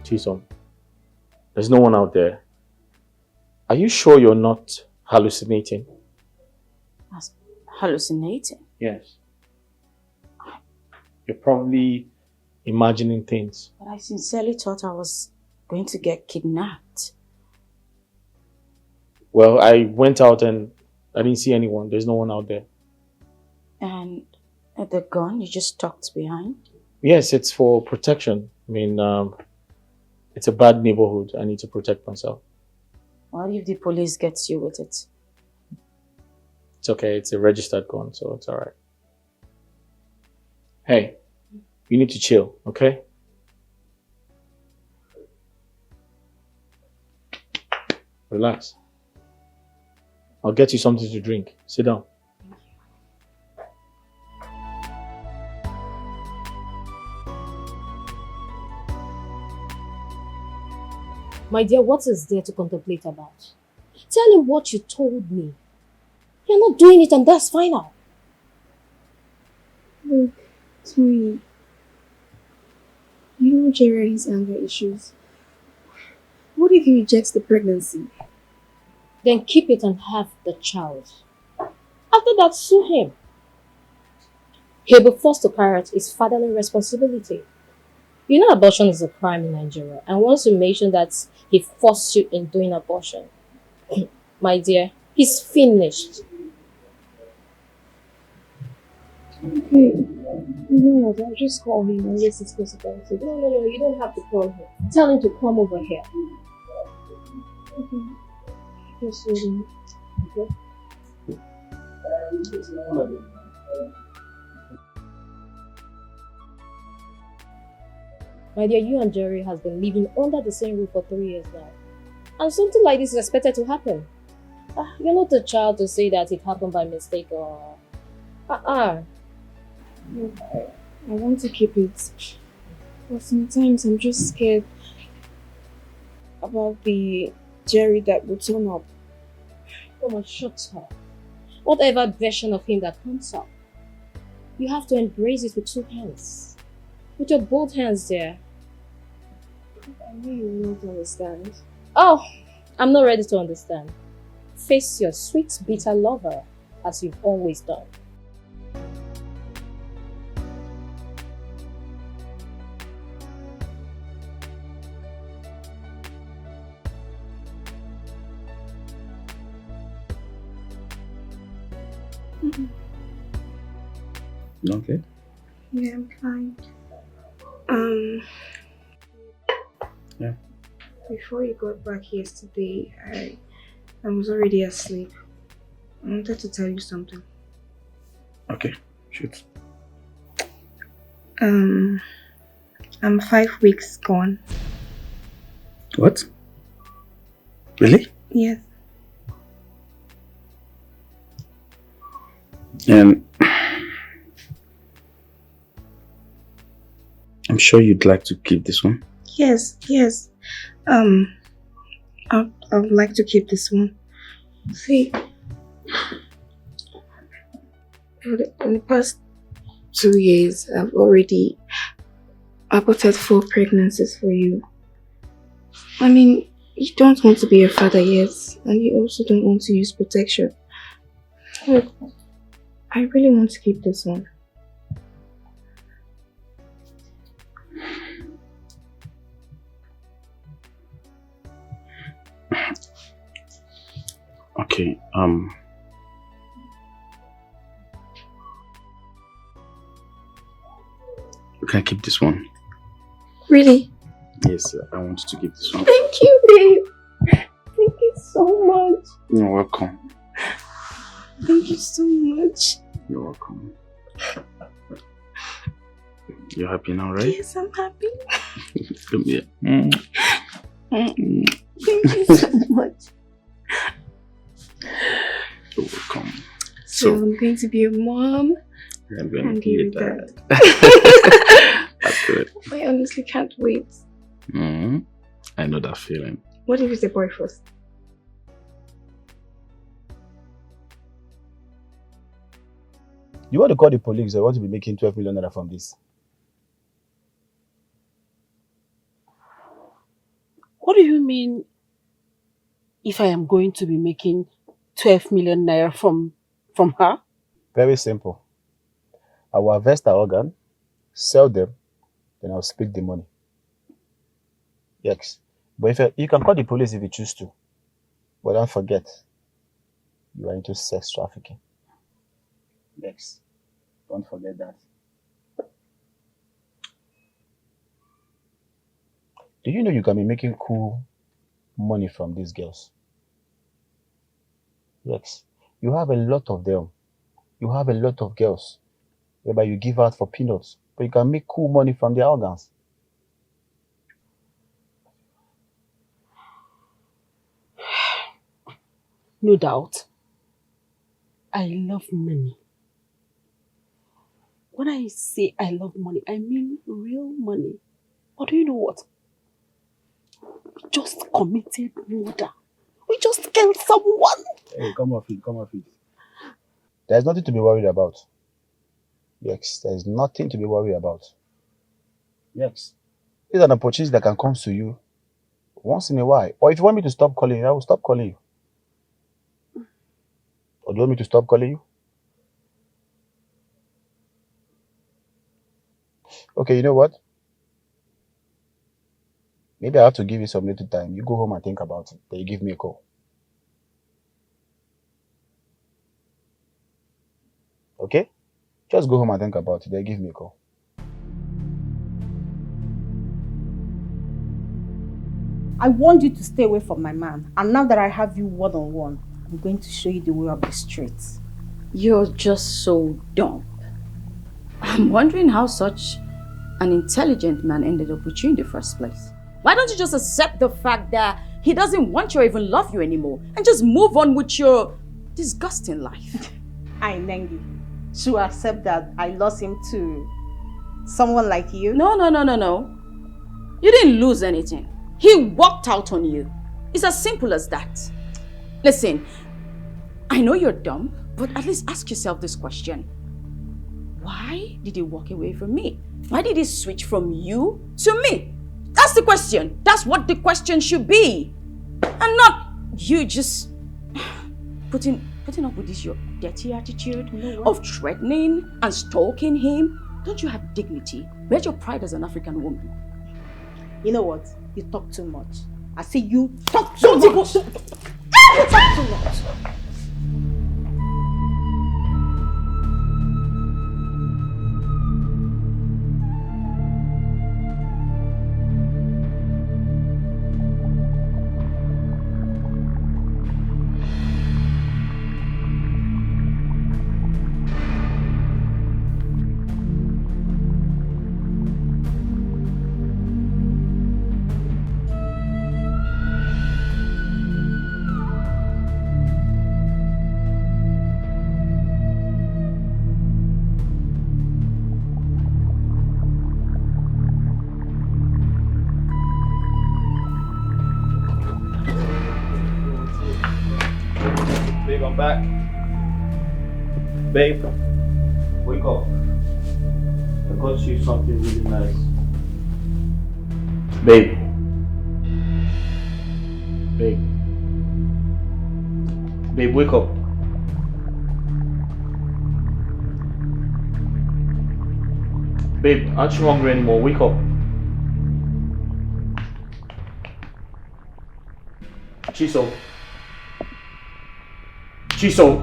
Chisom, there's no one out there. Are you sure you're not hallucinating? Hallucinating? Yes. You're probably imagining things. But I sincerely thought I was going to get kidnapped. Well, I went out and I didn't see anyone. There's no one out there. And the gun you just tucked behind? Yes, it's for protection. I mean, it's a bad neighborhood. I need to protect myself. What if the police gets you with it? It's okay. It's a registered gun, so it's alright. Hey, you need to chill, okay? Relax. I'll get you something to drink. Sit down. My dear, what is there to contemplate about? Tell him what you told me. You're not doing it and that's final. Look, Tony, you know Jerry has anger issues. What if he rejects the pregnancy? Then keep it and have the child. After that, sue him. He'll be forced to carry out his fatherly responsibility. You know abortion is a crime in Nigeria, and once you mention that he forced you in doing abortion, my dear, he's finished. Hey, you know what? I'll just call him and let's discuss about it. No, you don't have to call him. Tell him to come over here. Okay. Just hold on. Okay? My dear, you and Jerry has been living under the same roof for 3 years now. And something like this is expected to happen. You're not a child to say that it happened by mistake or... No, I want to keep it. But sometimes I'm just scared about the Jerry that will turn up. Come on, shut up. Whatever version of him that comes up, you have to embrace it with 2 hands. With your both hands there. I know you will not understand. Oh, I'm not ready to understand. Face your sweet, bitter lover as you've always done. Okay. Yeah, I'm fine. Yeah. Before you got back yesterday, I was already asleep. I wanted to tell you something. Okay, shoot. I'm 5 weeks gone. What? Really? Yes. And I'm sure you'd like to keep this one. Yes. I would like to keep this one. See, in the past 2 years, I've already aborted 4 pregnancies for you. I mean, you don't want to be a father yet, and you also don't want to use protection. Look, I really want to keep this one. Okay, can I keep this one? Really? Yes, I want you to keep this one. Thank you, babe. Thank you so much. You're welcome. Thank you so much. You're welcome. You're happy now, right? Yes, I'm happy. Come here. Thank you so much. You're welcome. So I'm going to be a mom. I'm going to be a dad. That's good. I honestly can't wait. I know that feeling. What if it's a boy first? You want to call the police or you want to be making 12 million naira from this? What do you mean if I am going to be making 12 million naira from her? Very simple. I will harvest her organ, sell them, then I'll split the money. Yes. But if you can call the police if you choose to. But don't forget, you are into sex trafficking. Yes. Don't forget that. Do you know you can be making cool money from these girls? Yes. You have a lot of them. You have a lot of girls whereby you give out for peanuts, but you can make cool money from their organs. No doubt. I love money. When I say I love money, I mean real money. But do you know what? We just committed murder. We just killed someone. Hey, come off it, come off it. There's nothing to be worried about. Yes, there's nothing to be worried about. Yes. These are an opportunity that can come to you once in a while. Or if you want me to stop calling you, I will stop calling you. Or do you want me to stop calling you? Okay, you know what? Maybe I have to give you some little time. You go home and think about it. Then you give me a call. Okay? Just go home and think about it. Then give me a call. I want you to stay away from my man. And now that I have you one-on-one, I'm going to show you the way of the streets. You're just so dumb. I'm wondering how such an intelligent man ended up with you in the first place. Why don't you just accept the fact that he doesn't want you or even love you anymore and just move on with your disgusting life? I, Nengi, to accept that I lost him to someone like you? No. You didn't lose anything. He walked out on you. It's as simple as that. Listen, I know you're dumb, but at least ask yourself this question. Why did he walk away from me? Why did he switch from you to me? That's the question. That's what the question should be. And not you just putting up with this your dirty attitude of threatening and stalking him. Don't you have dignity? Where's your pride as an African woman? You know what? You talk too much. I see you talk too much. You talk too much. Babe, I'm back. Babe, wake up. I got you something really nice. Babe. Babe. Babe, wake up. Babe, aren't you hungry anymore? Wake up. Chiso. Chiso.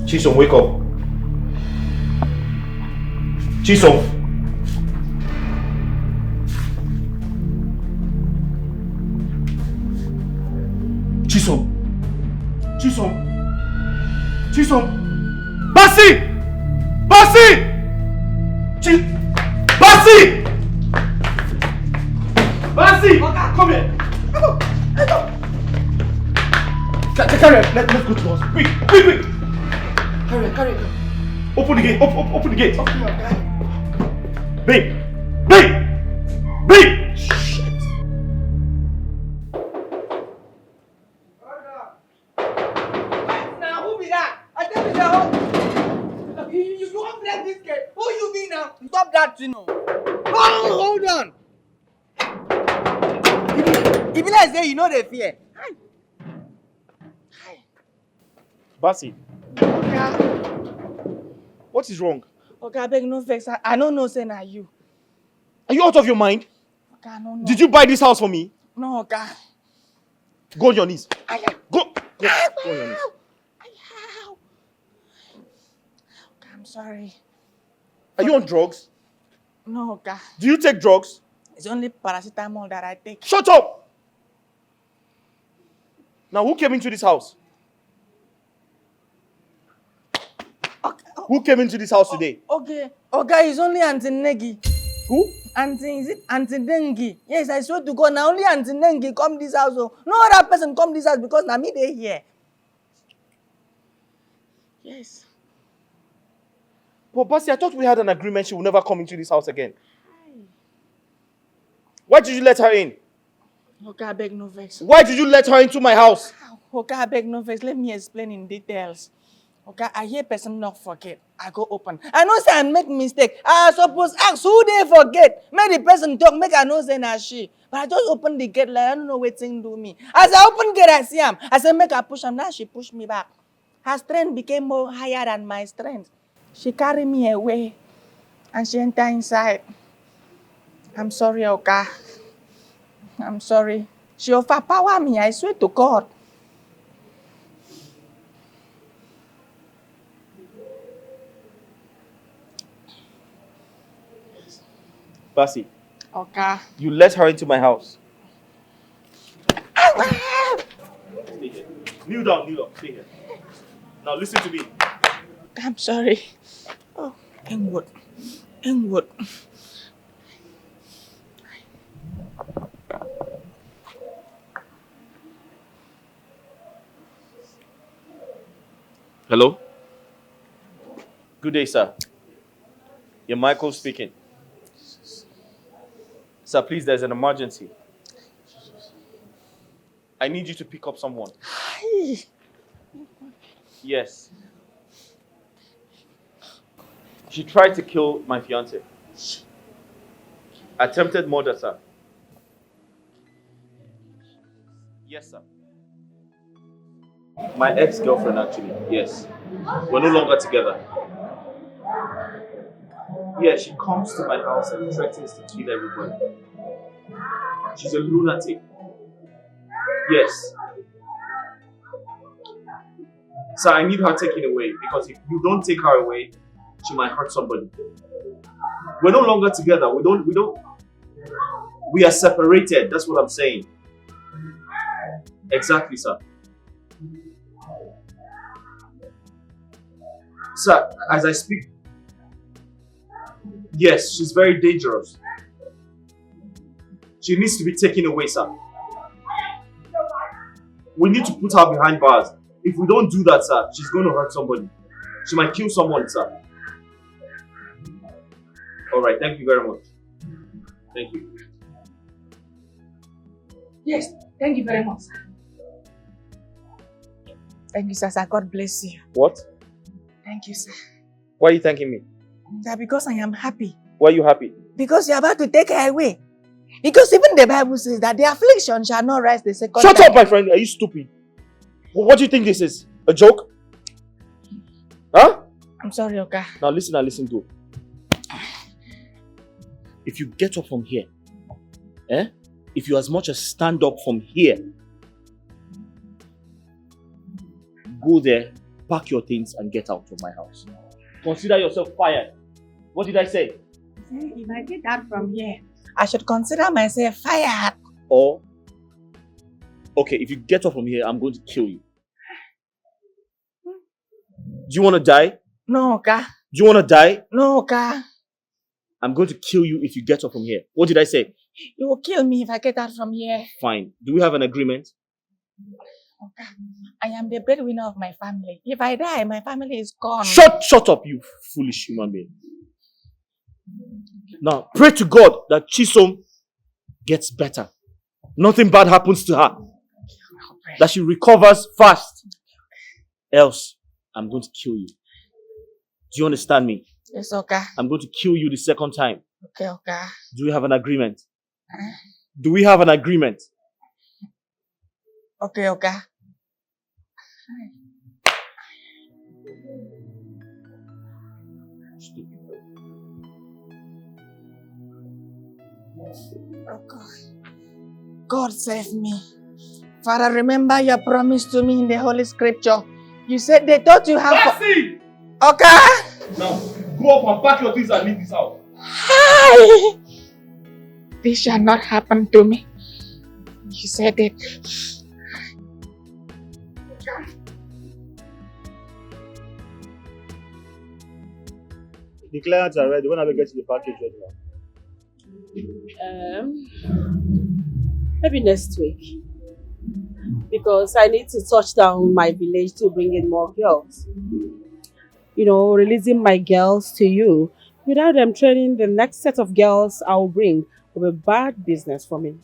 Chiso, wake up. Chiso. Basi! Come here. Carry on. Let's go to the house. Quick. Carry on. Open the gate. Open the gate. Babe. Shit. Now who be that? I tell you the whole. You won't break this gate. Who you be now? Stop that, you know. Oh, hold on. If you like say you know the fear. Basi. Okay. What is wrong? Okay, I beg no vex. I don't know say na you. Are you out of your mind? Okay, I don't know. Did you buy this house for me? No, okay. Go on your knees. Go. Yes, go on your knees. Okay, I'm sorry. Are you on drugs? No, okay. Do you take drugs? It's only paracetamol that I take. Shut up! Now, who came into this house? Who came into this house today? Okay, it's only Auntie Negi. Who? Is it Auntie Dengi? Yes, I swear to God, now only Auntie Nengi come this house. So no other person come this house because now me they here. Yes. But Basi, I thought we had an agreement she will never come into this house again. Why did you let her in? Okay, I beg no vex. Why did you let her into my house? Okay, I beg no vex. Let me explain in details. Okay, I hear person not forget. I go open. I know say I make mistake. I suppose ask who they forget. Make the person talk. Make I know say na she. But I just open the gate like I don't know what thing do me. As I open gate, I see him. I say make I push him. Now she push me back. Her strength became more higher than my strength. She carried me away and she entered inside. I'm sorry, Oka. I'm sorry. She overpowered me, I swear to God. Basi, Oka. you let her into my house. Stay here. Kneel down, stay here. Now listen to me. I'm sorry. Oh, Engwood. Hello? Good day, sir. You're Michael speaking. Sir, please, there's an emergency. I need you to pick up someone. Yes. She tried to kill my fiancé. Attempted murder, sir. Yes, sir. My ex-girlfriend, actually. Yes. We're no longer together. Yeah, she comes to my house and threatens to kill everybody. She's a lunatic. Yes. So I need her taken away because if you don't take her away, she might hurt somebody. We're no longer together. We are separated. That's what I'm saying. Exactly, sir. Sir, as I speak, yes, she's very dangerous. She needs to be taken away, sir. We need to put her behind bars. If we don't do that, sir, she's going to hurt somebody. She might kill someone, sir. Alright, thank you very much. Thank you. Yes, thank you very much, sir. Thank you, sir. God bless you. What? Thank you, sir. Why are you thanking me? Sir, because I am happy. Why are you happy? Because you're about to take her away. Because even the Bible says that the affliction shall not rise the second Shut time. up, my friend. Are you stupid? What do you think this is? A joke? Huh? I'm sorry, Oka. Now listen to. If you get up from here, if you as much as stand up from here, go there, pack your things and get out of my house. Consider yourself fired. What did I say? If I get out from here, I should consider myself fired. Or, okay, if you get up from here, I'm going to kill you. Do you want to die? No, Oka. Do you want to die? No, Oka. I'm going to kill you if you get up from here. What did I say? You will kill me if I get out from here. Fine. Do we have an agreement? Oka, I am the breadwinner of my family. If I die, my family is gone. Shut up, you foolish human being. Now, pray to God that Chisom gets better. Nothing bad happens to her. That she recovers fast. Else, I'm going to kill you. Do you understand me? Yes, Oka. I'm going to kill you the second time. Okay, Oka. Do we have an agreement? Do we have an agreement? Okay, Oka. Oh God. God save me. Father, remember your promise to me in the Holy Scripture. You said they thought you have... Taxi! Okay. Now, go up and pack your things and leave this house. Hi! This shall not happen to me. You said it. The clients are ready. When are we getting the package ready now? Maybe next week. Because I need to touch down my village to bring in more girls. You know, releasing my girls to you without them training the next set of girls I'll bring will be bad business for me.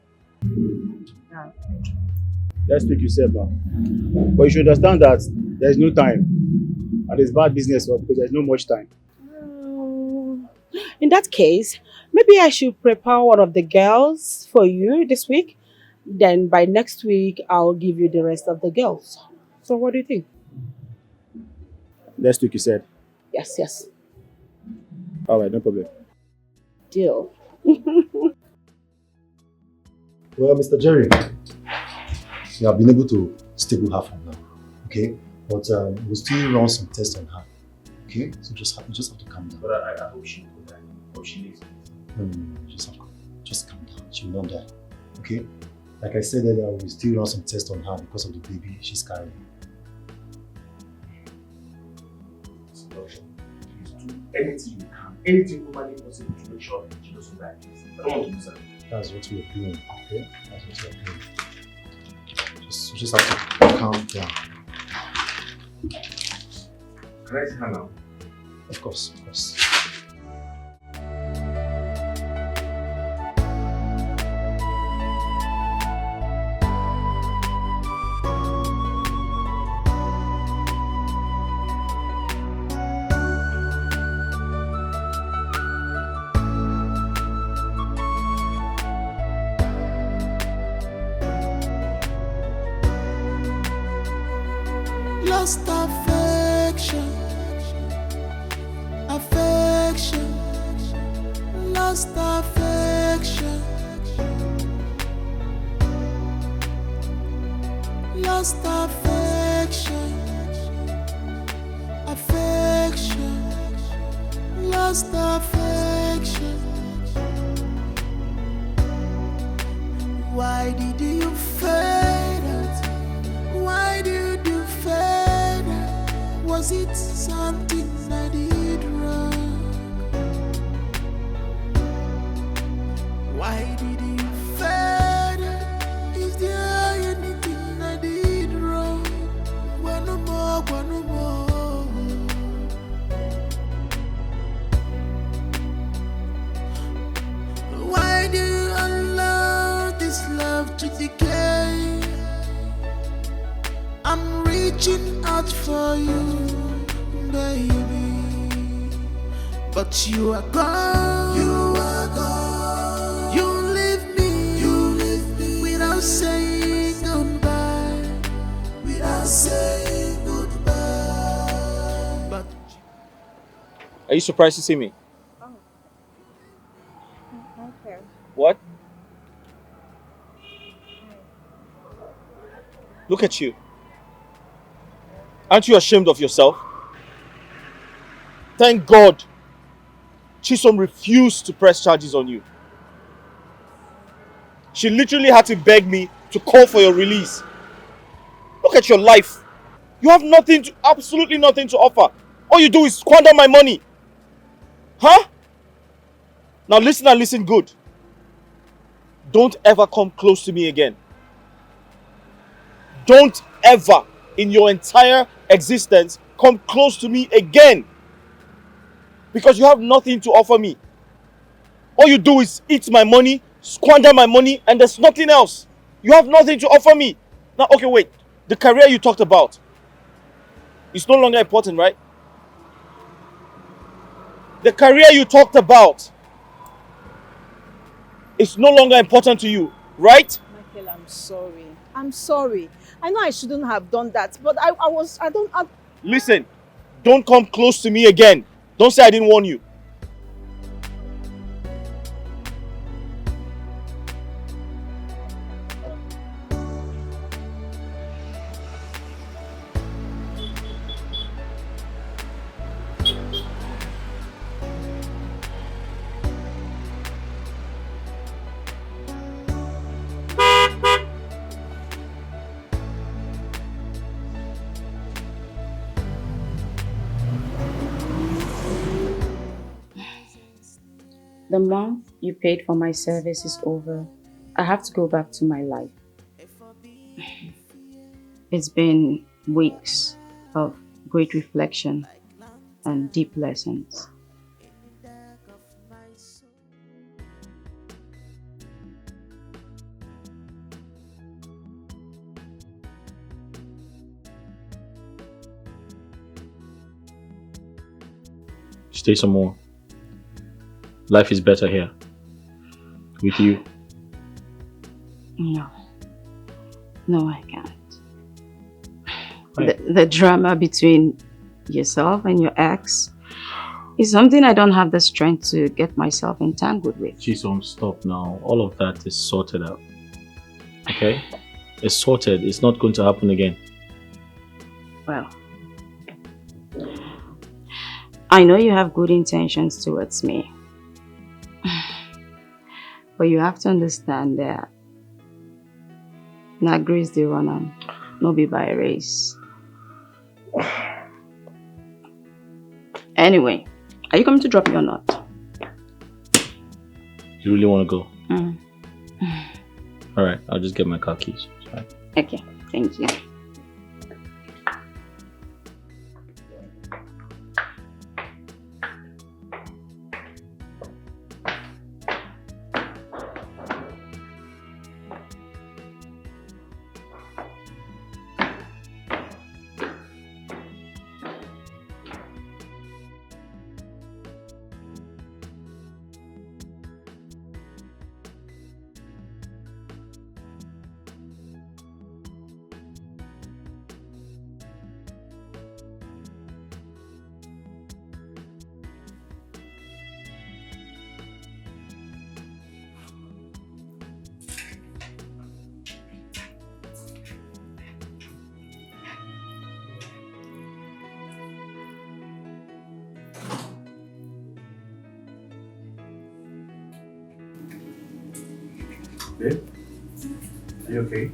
Let's speak yourself now. But you should understand that there's no time. And it's bad business because there's no much time. In that case, maybe I should prepare one of the girls for you this week. Then by next week, I'll give you the rest of the girls. So what do you think? Next week, you said. Yes, yes. All right, no problem. Deal. Well, Mr. Jerry, you have been able to stable her for now, okay? But we'll still run some tests on her, okay? So you just have to calm down. But I hope she will die. I hope she lives. No, just calm down. She will not die, okay? Like I said earlier, we'll still run some tests on her because of the baby she's carrying. Please do anything you can, anything humanly possible to make sure she doesn't die. I don't want to lose her. That's what we're doing, okay? That's what we're doing. You just have to calm down. Can I see her now? Of course, of course. Lost affection, affection, lost affection, lost affection, affection, lost affection. Why did you fade out? Why did you fade out? Was it something I did wrong? Why did you fade out? Is there anything I did wrong? One no more, one no more. Why do you allow this love to decay? I'm reaching out for you, baby, but you are gone. You are gone. You leave me without saying goodbye, without saying goodbye. But Are you surprised to see me? Okay. What? Look at you. Aren't you ashamed of yourself? Thank God Chisom refused to press charges on you. She literally had to beg me to call for your release. Look at your life. You have nothing absolutely nothing to offer. All you do is squander my money. Huh? Now listen and listen good. Don't ever come close to me again. Don't ever in your entire existence come close to me again. Because you have nothing to offer me. All you do is eat my money, squander my money, and there's nothing else. You have nothing to offer me. Now, okay, wait. The career you talked about is no longer important, right? The career you talked about is no longer important to you, right? Michael, I'm sorry. I'm sorry. I know I shouldn't have done that, but I don't. Listen, don't come close to me again. Don't say I didn't warn you. The month you paid for my service is over. I have to go back to my life. It's been weeks of great reflection and deep lessons. Stay some more. Life is better here. With you. No. No, I can't. The drama between yourself and your ex is something I don't have the strength to get myself entangled with. Chisom, stop now. All of that is sorted out. Okay? It's sorted. It's not going to happen again. Well, I know you have good intentions towards me. But you have to understand that not grace the run no be by a race. Anyway, are you coming to drop me or not? You really want to go? Mm. Alright, I'll just get my car keys. Right. Okay, thank you. Babe, are you okay?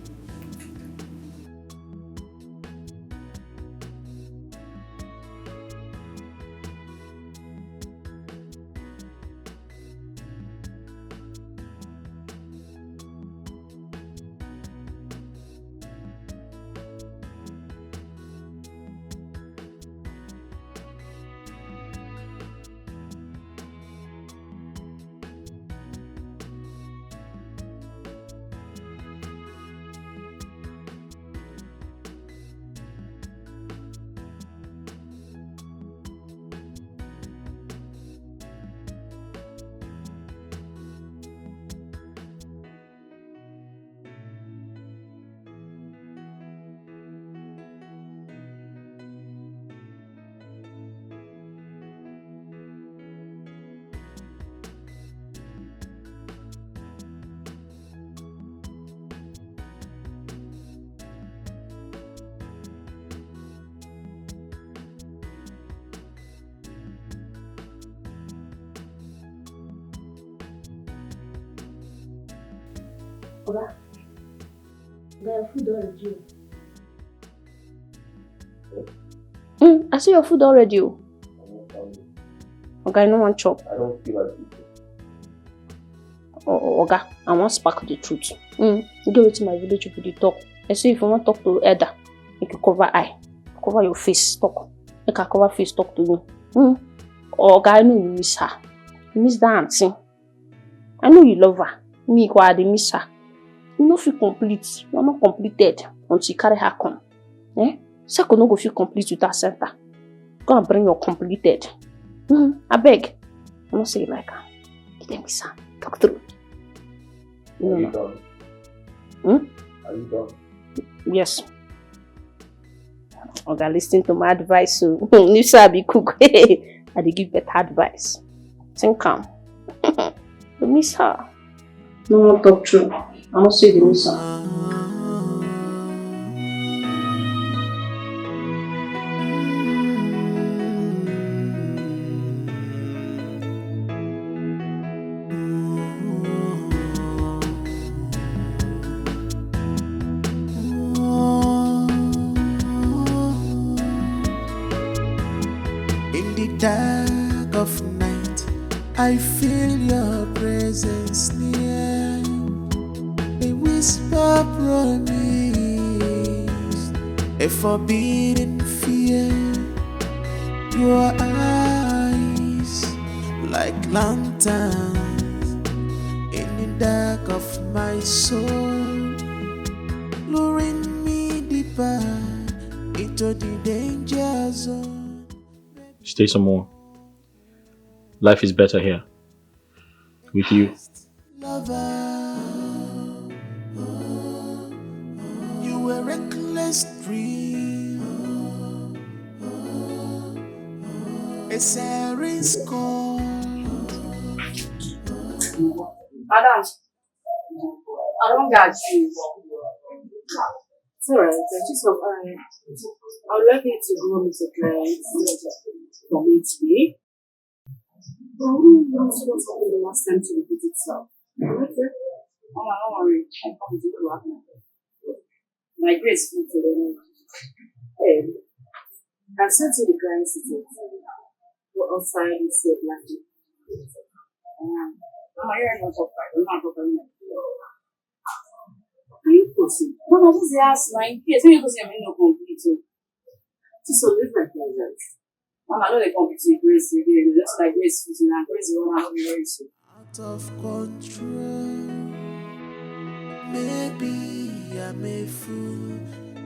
Oga, your food already. I see your food already. Okay, no one chop. I don't feel like eating. Oga, I want spark the truth. Go to my village people dey talk. I say if you want to talk to Elder, you can cover eye, cover your face, talk. You can cover face, talk to me. Oga, I know you miss her. You miss that auntie. I know you love her. Me, I miss her. You no feel complete. You are not completed until you carry her come. Second, no go feel complete with that center. Go and bring your completed. I beg. I don't say it like her. Let me say. Talk through. Are you done? Are you done? Yes. Okay, listen to my advice. So, you sabi cook. I dey give better advice. Think calm. You miss her. No one talk true. I don't say the miss her. Dark of night, I feel your presence near. A whisper promise, a forbidden fear. Your eyes like lanterns in the dark of my soul, luring me deeper into the danger zone. Stay some more. Life is better here. With you. Lover, you were reckless dream. Necessaries call. Madam, I don't got you. It's alright, I just hope I'm ready to go meet the clients for me to be. What's happened the last time to repeat itself? Okay. Oh, don't worry. I promise you what happened. My grace food today. Hey, I've sent you the clients today. Go outside and say black. Mama, you're not surprised. I'm not surprised. Can you proceed? Mama, just ask 9 years. When you go see me, no complete. Just so live my presence. Mama, I know they compete with Grace again. Just like Grace is and Grace is one of the very soon. Out of control. Maybe I'm a fool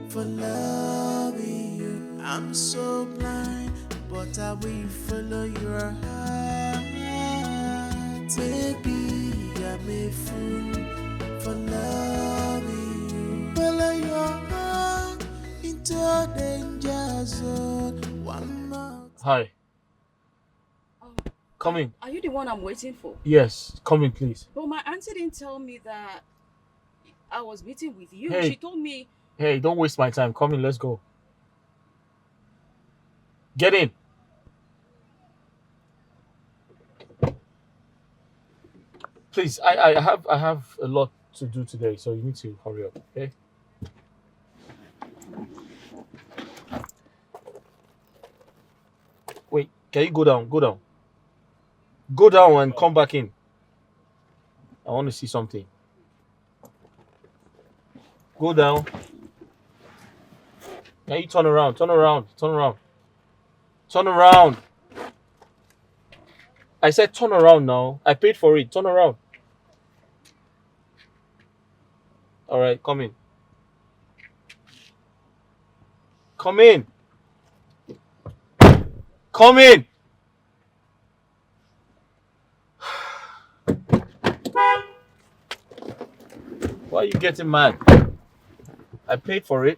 for loving you. I'm so blind, but I will follow your heart. Maybe I'm a fool for loving you. Follow your heart into a danger zone. One more. Hi. Come in. Are you the one I'm waiting for? Yes, come in, please. Well, my auntie didn't tell me that I was meeting with you. Hey. She told me. Hey, don't waste my time. Come in, let's go. Get in. Please, I have a lot to do today, so you need to hurry up, okay? Wait, can you go down? Go down. Go down and come back in. I want to see something. Go down. Now you turn around, turn around, turn around. Turn around. I said turn around now. I paid for it. Turn around. All right, come in. Come in. Come in. Why are you getting mad? I paid for it.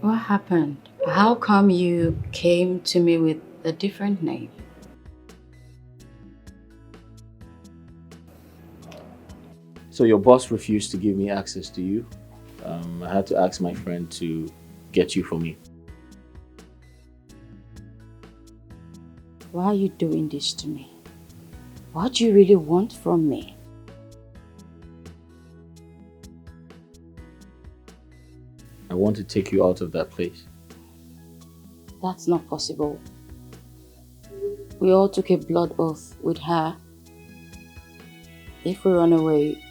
What happened? How come you came to me with a different name? So your boss refused to give me access to you. I had to ask my friend to get you for me. Why are you doing this to me? What do you really want from me? I want to take you out of that place. That's not possible. We all took a blood oath with her. If we run away,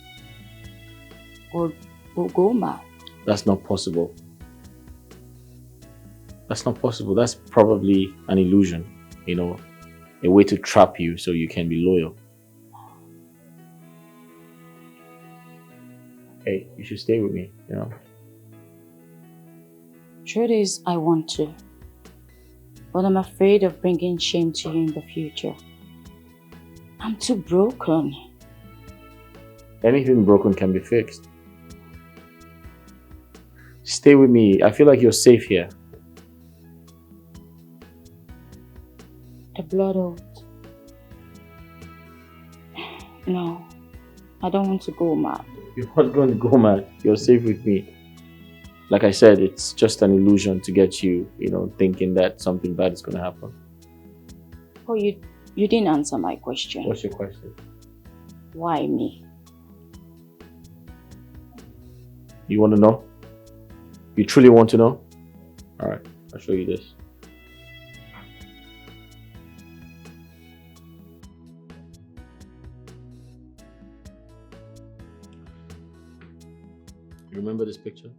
we'll go mad. That's not possible. That's not possible. That's probably an illusion, a way to trap you so you can be loyal. Hey, you should stay with me, Truth is, I want to. But I'm afraid of bringing shame to you in the future. I'm too broken. Anything broken can be fixed. Stay with me. I feel like you're safe here. The blood oath. No, I don't want to go mad. You're not going to go mad. You're safe with me. Like I said, it's just an illusion to get you, thinking that something bad is going to happen. Oh, you didn't answer my question. What's your question? Why me? You want to know? You truly want to know? All right, I'll show you this. You remember this picture?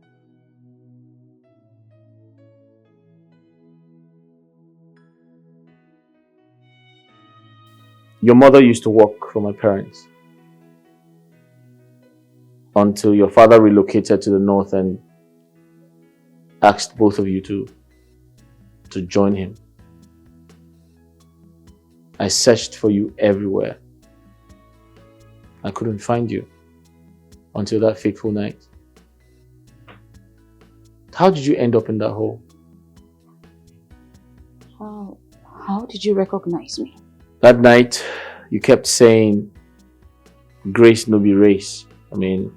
Your mother used to work for my parents until your father relocated to the north and asked both of you to join him. I searched for you everywhere. I couldn't find you until that fateful night. How did you end up in that hole? How did you recognize me? That night, you kept saying, grace no be race. I mean,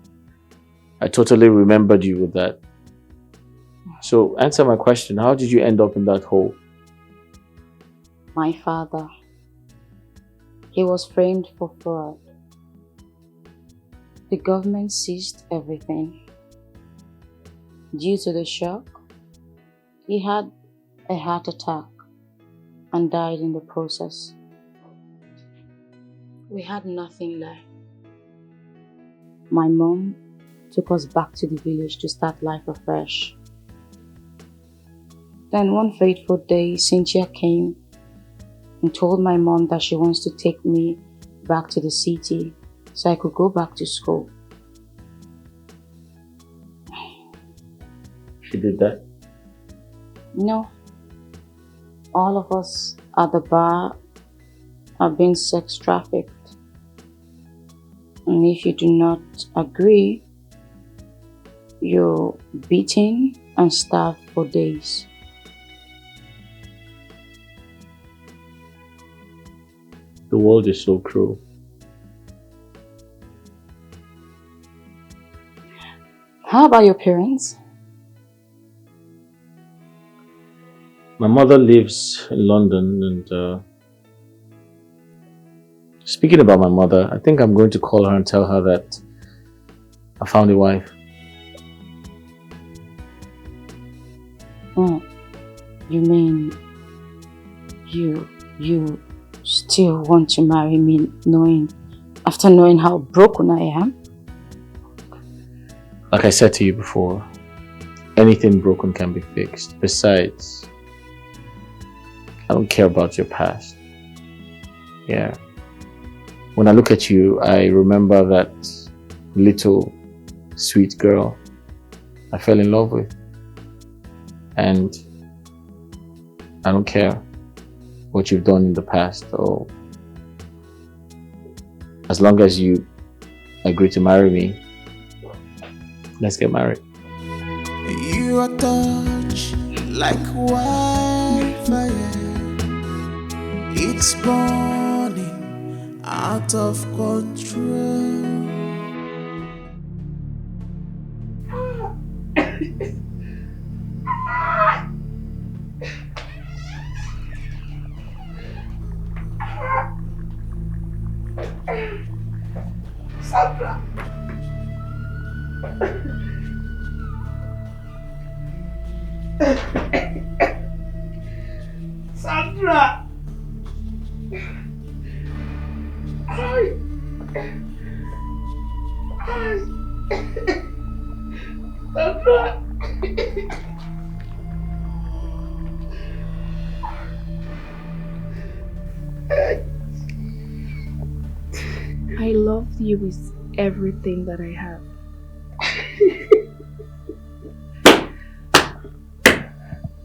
I totally remembered you with that. So answer my question. How did you end up in that hole? My father. He was framed for fraud. The government seized everything. Due to the shock, he had a heart attack and died in the process. We had nothing left. My mom took us back to the village to start life afresh. Then one fateful day, Cynthia came and told my mom that she wants to take me back to the city so I could go back to school. She did that? No. All of us at the bar are being sex trafficked. And if you do not agree, you're beaten and starved for days. The world is so cruel. How about your parents? My mother lives in London, and speaking about my mother, I think I'm going to call her and tell her that I found a wife. Oh, you mean you still want to marry me after knowing how broken I am? Like I said to you before, anything broken can be fixed. Besides, I don't care about your past. Yeah. When I look at you, I remember that little sweet girl I fell in love with. And I don't care what you've done in the past, or as long as you agree to marry me, let's get married. You are touched like wildfire. It's burning out of control. Sandra. Sandra. Hi. Hi. Sandra. I loved you with everything that I have.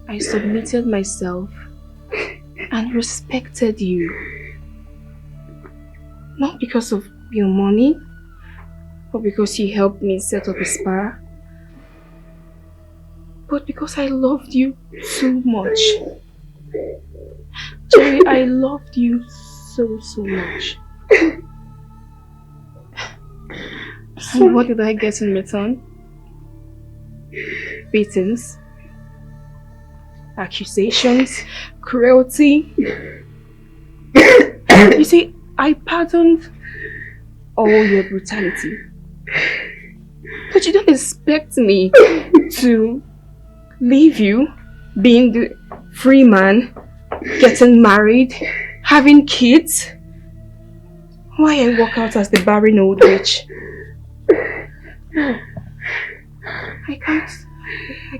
I submitted myself and respected you. Not because of your money, or because you helped me set up a spa, but because I loved you too much. Jerry, I loved you so much. And what did I get in return? Beatings, accusations, cruelty. You see, I pardoned all your brutality. But you don't expect me to leave you being the free man, getting married, having kids. Why I walk out as the barren old witch? I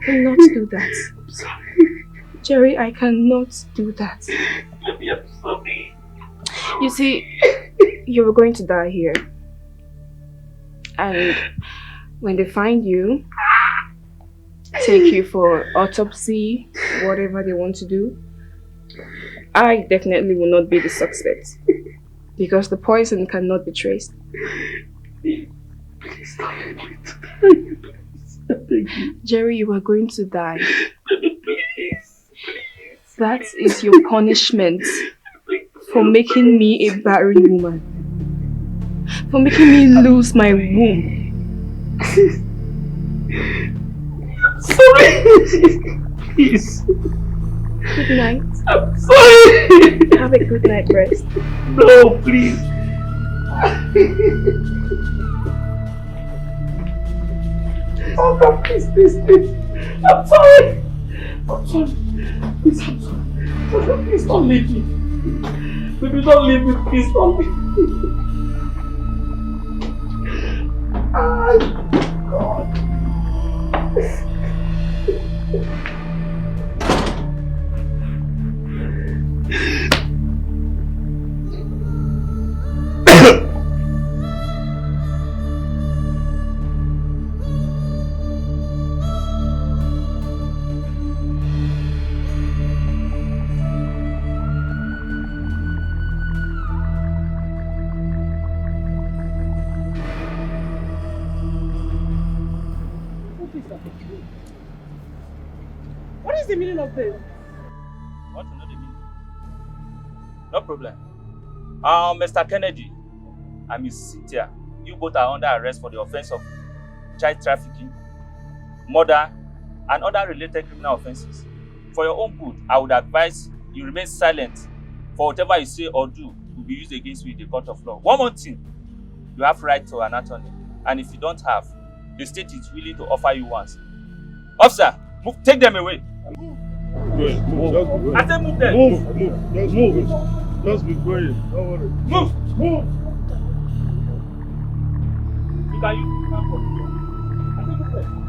cannot do that. I'm sorry. Jerry, I cannot do that. Baby, I'm sorry. You see, you were going to die here. And when they find you, take you for autopsy, whatever they want to do, I definitely will not be the suspect. Because the poison cannot be traced. Please don't let me to die, please. Jerry, you are going to die. That is your punishment for making me a barren woman. For making me lose my womb. Sorry! Please. Good night. I'm sorry! Have a good night rest. No, please. Oh, please. I'm sorry. I'm sorry. Please, I'm sorry. Please don't leave me. Baby, don't leave me. Please don't leave me. Oh, God. What is the meaning of this? What to know the meaning? No problem. Mr. Kennedy and Miss Cynthia, you both are under arrest for the offense of child trafficking, murder, and other related criminal offenses. For your own good, I would advise you remain silent, for whatever you say or do will be used against you in the court of law. One more thing, you have right to an attorney, and if you don't have, the state is willing to offer you one. Officer, move, take them away. Move. I said move them. Move. Just be going. Don't worry. Move. You can use the I said move them.